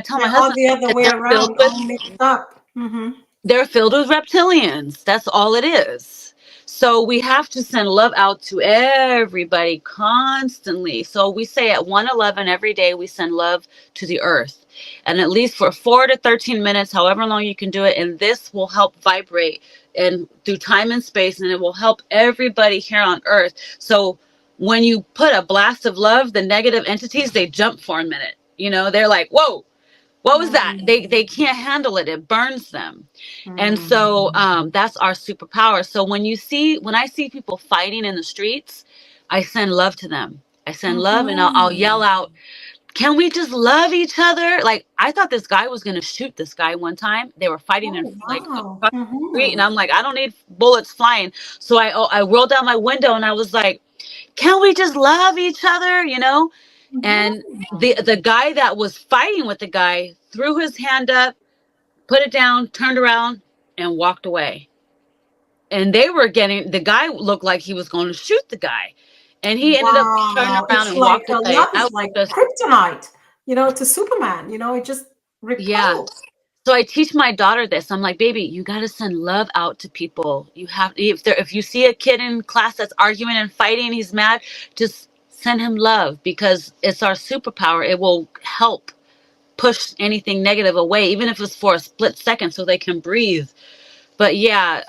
Speaker 2: tell my
Speaker 1: They're all
Speaker 2: husband
Speaker 1: the other way
Speaker 2: they're filled
Speaker 1: around,
Speaker 2: with
Speaker 1: all mixed up. Mhm.
Speaker 2: they're filled with reptilians. That's all it is. So we have to send love out to everybody constantly. So we say at 111 every day, we send love to the earth. And at least for 4 to 13 minutes, however long you can do it. And this will help vibrate and through time and space. And it will help everybody here on earth. So when you put a blast of love, the negative entities, they jump for a minute. You know, they're like, whoa, what was that?
Speaker 1: Mm.
Speaker 2: They can't handle it. It burns them. And
Speaker 1: Mm.
Speaker 2: so that's our superpower. So when I see people fighting in the streets, I send love to them. I send love, and I'll yell
Speaker 1: Mhm.
Speaker 2: out, can we just love each other? Like, I thought this guy was going to shoot this guy one time. They were fighting in
Speaker 1: Oh,
Speaker 2: like
Speaker 1: wow.
Speaker 2: across the street. And
Speaker 1: Mhm.
Speaker 2: I'm like, I don't need bullets flying. So I rolled down my window and I was like, can we just love each other? You know? And
Speaker 1: Mhm.
Speaker 2: the guy that was fighting with the guy threw his hand up, put it down, turned around, and walked away. And they were getting, the guy looked like he was going to shoot the guy. And he ended up turning
Speaker 1: Wow.
Speaker 2: around
Speaker 1: It's
Speaker 2: and
Speaker 1: like
Speaker 2: walked away. And
Speaker 1: love
Speaker 2: I
Speaker 1: is
Speaker 2: was
Speaker 1: like
Speaker 2: just,
Speaker 1: kryptonite, to Superman, it just
Speaker 2: yeah.
Speaker 1: repels.
Speaker 2: So I teach my daughter this. I'm like, baby, you got to send love out to people. You have, if you see a kid in class that's arguing and fighting, he's mad, just send him love because it's our superpower. It will help push anything negative away, even if it's for a split second so they can breathe. But yeah,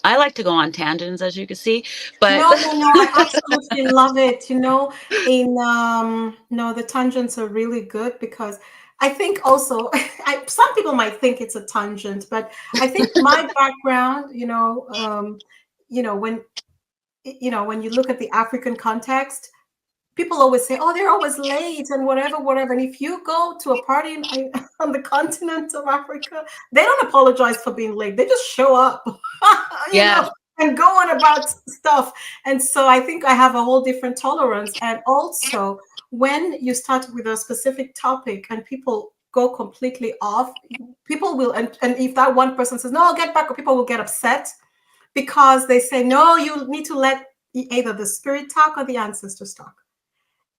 Speaker 2: I like to go on tangents, as you can see. But
Speaker 1: No, no, no. I absolutely love it. No, the tangents are really good because I think also some people might think it's a tangent, but I think my background, when when you look at the African context, people always say, "Oh, they're always late and whatever, whatever." And if you go to a party on the continent of Africa, they don't apologize for being late. They just show up, you
Speaker 2: yes,
Speaker 1: know, and go on about stuff. And so I think I have a whole different tolerance. And also, when you start with a specific topic and people go completely off, people will, and if that one person says, "No, I'll get back," or people will get upset because they say, "No, you need to let either the spirit talk or the ancestors talk."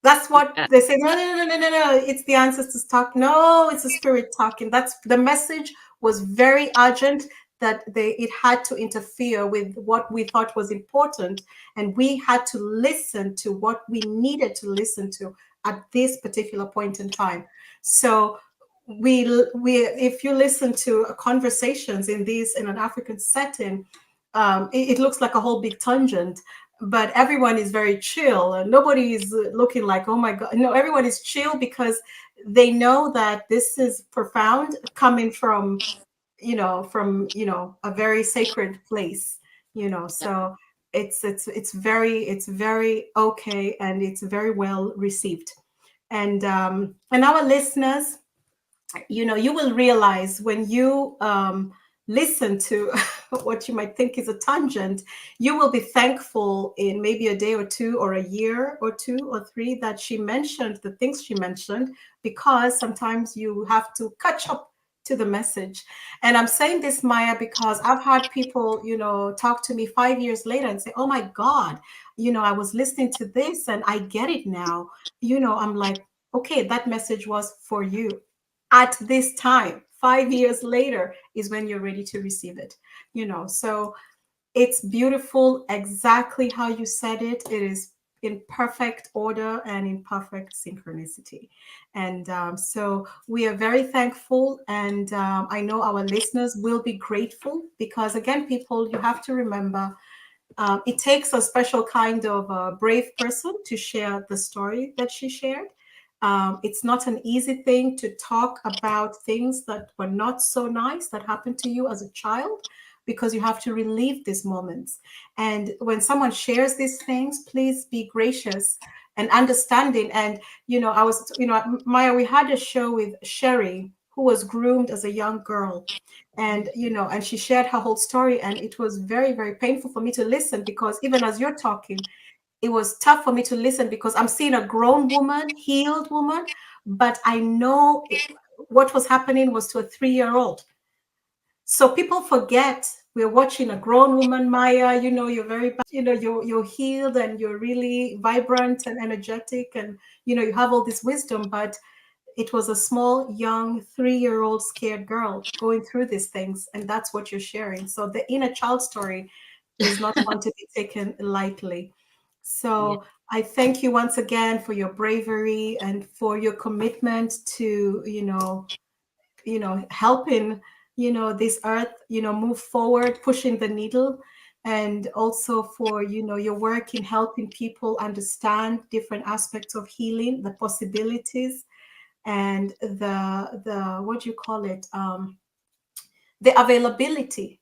Speaker 1: That's what
Speaker 2: yeah,
Speaker 1: they say. No, no, no, no, no, no. It's the ancestors talk. No, it's the spirit talking. That's the message was very urgent that it had to interfere with what we thought was important, and we had to listen to what we needed to listen to at this particular point in time. So we if you listen to conversations in an African setting, it looks like a whole big tangent, but everyone is very chill and nobody is looking like, oh my god. No, everyone is chill because they know that this is profound, coming from a very sacred place. So it's very okay, and it's very well received. And our listeners, you will realize when you listen to what you might think is a tangent, you will be thankful in maybe a day or two, or a year or two or three, that she mentioned the things she mentioned, because sometimes you have to catch up to the message. And I'm saying this, Maya, because I've had people, talk to me 5 years later and say, oh my God, I was listening to this and I get it now. I'm like, okay, that message was for you at this time. 5 years later is when you're ready to receive it, so it's beautiful exactly how you said it. It is in perfect order and in perfect synchronicity. And so we are very thankful. And I know our listeners will be grateful because, again, people, you have to remember it takes a special kind of brave person to share the story that she shared. It's not an easy thing to talk about things that were not so nice that happened to you as a child, because you have to relive these moments. And when someone shares these things, please be gracious and understanding. And, Maya, we had a show with Sherry, who was groomed as a young girl, and and she shared her whole story, and it was very, very painful for me to listen, because even as you're talking, it was tough for me to listen, because I'm seeing a grown woman, healed woman, but I know what was happening was to a 3-year-old. So people forget we're watching a grown woman, Maya. You're very, you're healed and you're really vibrant and energetic, and you have all this wisdom, but it was a small, young, 3-year-old scared girl going through these things, and that's what you're sharing. So the inner child story is not one to be taken lightly.
Speaker 2: Yeah.
Speaker 1: So I thank you once again for your bravery and for your commitment to, helping, this earth, move forward, pushing the needle, and also for, your work in helping people understand different aspects of healing, the possibilities, and the what do you call it, the availability,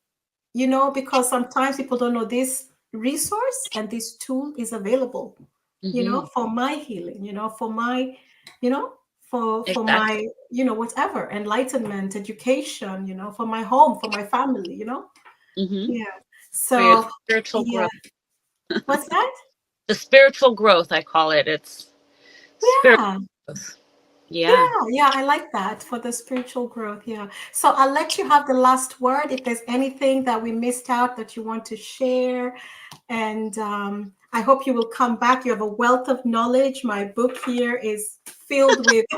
Speaker 1: because sometimes people don't know this resource and this tool is available,
Speaker 2: Hmm.
Speaker 1: for my healing, for my, you know for
Speaker 2: Exactly.
Speaker 1: my, whatever, enlightenment, education, for my home, for my family,
Speaker 2: Hmm.
Speaker 1: yeah.
Speaker 2: For your
Speaker 1: So
Speaker 2: spiritual
Speaker 1: yeah,
Speaker 2: growth.
Speaker 1: what's that?
Speaker 2: The spiritual growth, I call it. It's spiritual
Speaker 1: Yeah.
Speaker 2: growth. Yeah.
Speaker 1: Yeah, yeah, I like that, for the spiritual growth. Yeah. So I'll let you have the last word if there's anything that we missed out that you want to share. And I hope you will come back. You have a wealth of knowledge. My book here is filled with a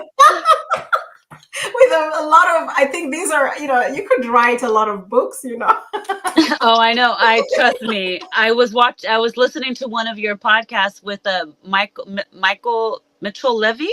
Speaker 1: lot of, I think these are, you could write a lot of books.
Speaker 2: Oh, I know. I trust me. I was listening to one of your podcasts with Michael Mitchell Levy.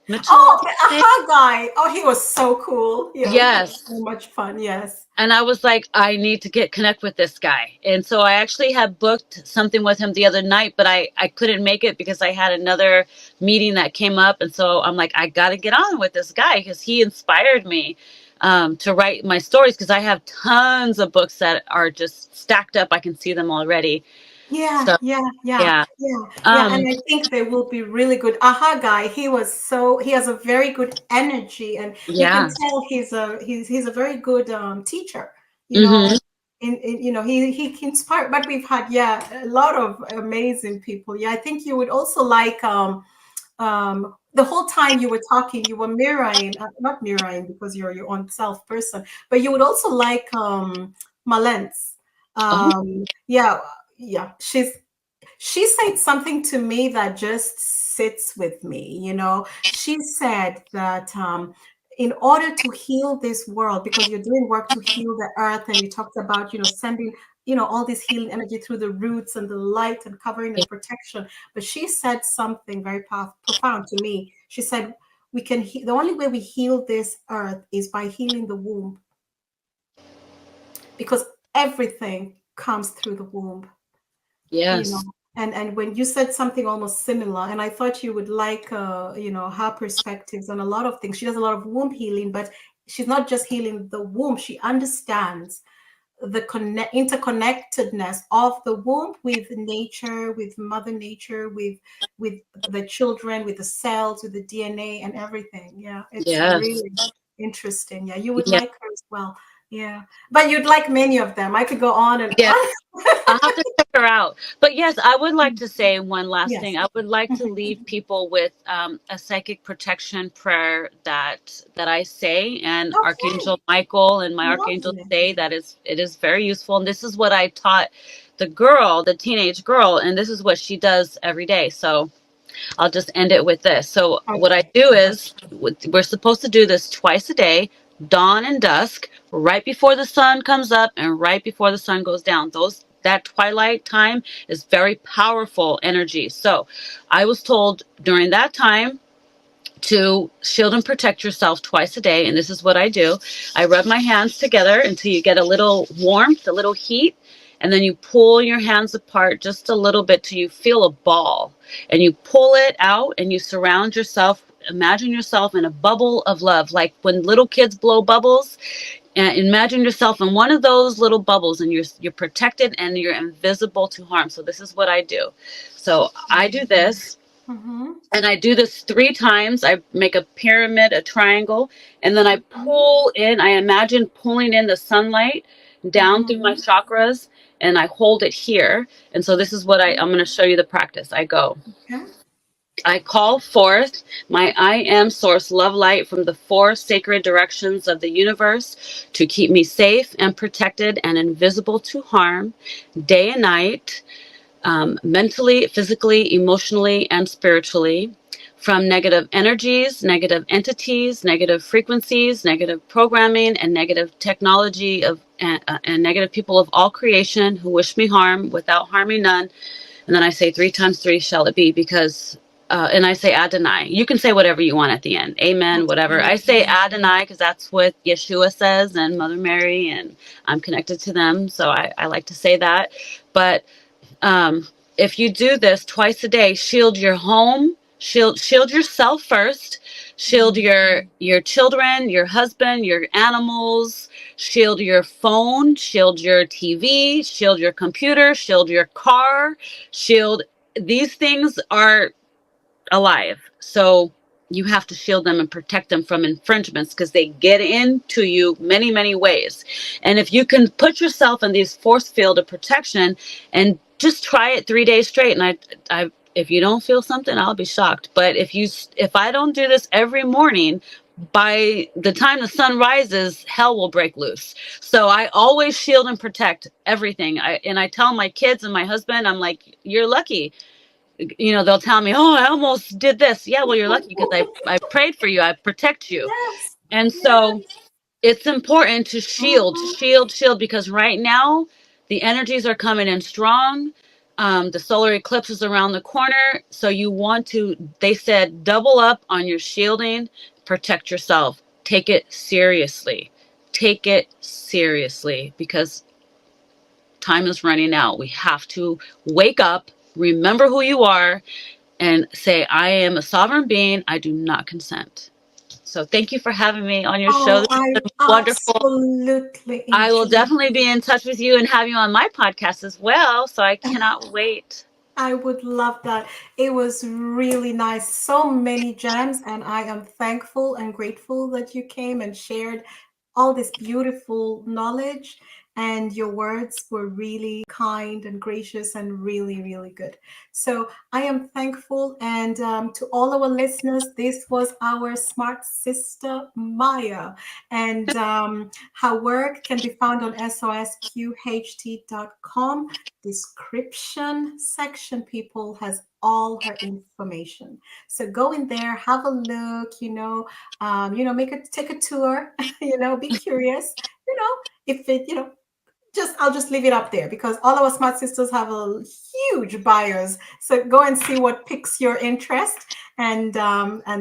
Speaker 1: Oh,
Speaker 2: Mitchell.
Speaker 1: the aha guy. Oh, he was so cool. Yeah, he was
Speaker 2: Yes.
Speaker 1: so much fun. Yes.
Speaker 2: And I was like, I need to connect with this guy. And so I actually had booked something with him the other night, but I couldn't make it because I had another meeting that came up. And so I'm like, I got to get on with this guy because he inspired me to write my stories, because I have tons of books that are just stacked up. I can see them already.
Speaker 1: Yeah,
Speaker 2: So,
Speaker 1: yeah, yeah,
Speaker 2: yeah.
Speaker 1: yeah, yeah. And
Speaker 2: Um,
Speaker 1: I think they will be really good. Aha guy, he has a very good energy, and you can
Speaker 2: yeah.
Speaker 1: tell he's a very good teacher, you know.
Speaker 2: Hmm.
Speaker 1: He can inspire, but we've had, yeah, a lot of amazing people. Yeah, I think you would also like the whole time you were talking, you were mirroring, not mirroring because you're your own self person, but you would also like Malens.
Speaker 2: Oh,
Speaker 1: Yeah, yeah, she said something to me that just sits with me. She said that in order to heal this world, because you're doing work to heal the earth, and you talked about, sending, all this healing energy through the roots and the light and covering and protection. But she said something very profound to me. She said, the only way we heal this earth is by healing the womb, because everything comes through the womb. you know
Speaker 2: yes.
Speaker 1: and when you said something almost similar, and I thought you would like her perspectives on a lot of things. She does a lot of womb healing, but she's not just healing the womb. She understands the interconnectedness of the womb with nature, with mother nature, with the children, with the cells, with the DNA and everything. Yeah, it's
Speaker 2: Yes.
Speaker 1: really interesting. Yeah, you would
Speaker 2: Yeah.
Speaker 1: like her as well. Yeah. But you'd like many of them. I could go on and
Speaker 2: Yeah,
Speaker 1: on.
Speaker 2: I'll have to check her out. But yes, I would like to say one last
Speaker 1: Yes.
Speaker 2: thing. I would like to leave people with a psychic protection prayer that I say, and
Speaker 1: Okay.
Speaker 2: Archangel Michael and my archangels
Speaker 1: Lovely.
Speaker 2: say that it is very useful. And this is what I taught the girl, the teenage girl, and this is what she does every day. So I'll just end it with this. So what I
Speaker 1: Okay.
Speaker 2: do is we're supposed to do this twice a day, dawn and dusk, right before the sun comes up and right before the sun goes down. Those that twilight time is very powerful energy. So I was told during that time to shield and protect yourself twice a day. And this is what I do. I rub my hands together until you get a little warmth, a little heat. And then you pull your hands apart just a little bit till you feel a ball. And you pull it out and you surround yourself. Imagine yourself in a bubble of love, like when little kids blow bubbles. And imagine yourself in one of those little bubbles, and you're protected and you're invisible to harm. So this is what I do. So I do this,
Speaker 1: Mm-hmm.
Speaker 2: and I do this 3 times. I make a pyramid, a triangle, and then I
Speaker 1: Mm-hmm.
Speaker 2: pull in, I imagine pulling in the sunlight down through my
Speaker 1: Mm-hmm.
Speaker 2: chakras, and I hold it here. And so this is what I'm going to show you the practice.
Speaker 1: Okay.
Speaker 2: I call forth my I am source love light from the 4 sacred directions of the universe to keep me safe and protected and invisible to harm day and night, mentally, physically, emotionally, and spiritually, from negative energies, negative entities, negative frequencies, negative programming, and negative technology and negative people of all creation who wish me harm without harming none. And then I say 3 times 3 shall it be, because and I say Adonai. You can say whatever you want at the end. Amen, whatever. I say
Speaker 1: Absolutely.
Speaker 2: Adonai because that's what Yeshua says and Mother Mary, and I'm connected to them. So I like to say that. But if you do this twice a day, shield your home, shield yourself first, shield
Speaker 1: Mm-hmm.
Speaker 2: your children, your husband, your animals, shield your phone, shield your TV, shield your computer, shield your car, shield. These things are alive. So you have to shield them and protect them from infringements because they get into you many, many ways. And if you can put yourself in these force field of protection and just try it 3 days straight, and if you don't feel something, I'll be shocked. But if I don't do this every morning, by the time the sun rises, hell will break loose. So I always shield and protect everything. I tell my kids and my husband, I'm like, you're lucky. They'll tell me, oh, I almost did this. Yeah, well, you're lucky because I prayed for you. I protect you.
Speaker 1: Yes.
Speaker 2: And
Speaker 1: Yes.
Speaker 2: so it's important to shield,
Speaker 1: Mm-hmm.
Speaker 2: shield, shield, because right now the energies are coming in strong. The solar eclipse is around the corner. So you want to, they said, double up on your shielding, protect yourself. Take it seriously. Take it seriously because time is running out. We have to wake up, remember who you are, and say, I am a sovereign being. I do not consent. So thank you for having me on your show.
Speaker 1: Oh,
Speaker 2: This
Speaker 1: I
Speaker 2: has been wonderful.
Speaker 1: absolutely
Speaker 2: I will
Speaker 1: enjoyed.
Speaker 2: definitely be in touch with you and have you on my podcast as well. So I cannot wait.
Speaker 1: I would love that. It was really nice. So many gems, and I am thankful and grateful that you came and shared all this beautiful knowledge. And your words were really kind and gracious and really, really good. So I am thankful. And to all our listeners, this was our smart sister, Maya. And her work can be found on SOSQHT.com. Description section, people, has all her information. So go in there, have a look, take a tour, be curious, if it, just I'll just leave it up there because all our smart sisters have a huge bios. So go and see what piques your interest and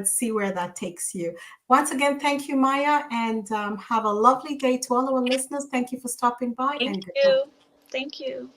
Speaker 1: see where that takes you. Once again, thank you, Maya, and have a lovely day to all our listeners. Thank you for stopping by
Speaker 2: Thank
Speaker 1: and goodbye.
Speaker 2: you. Thank you.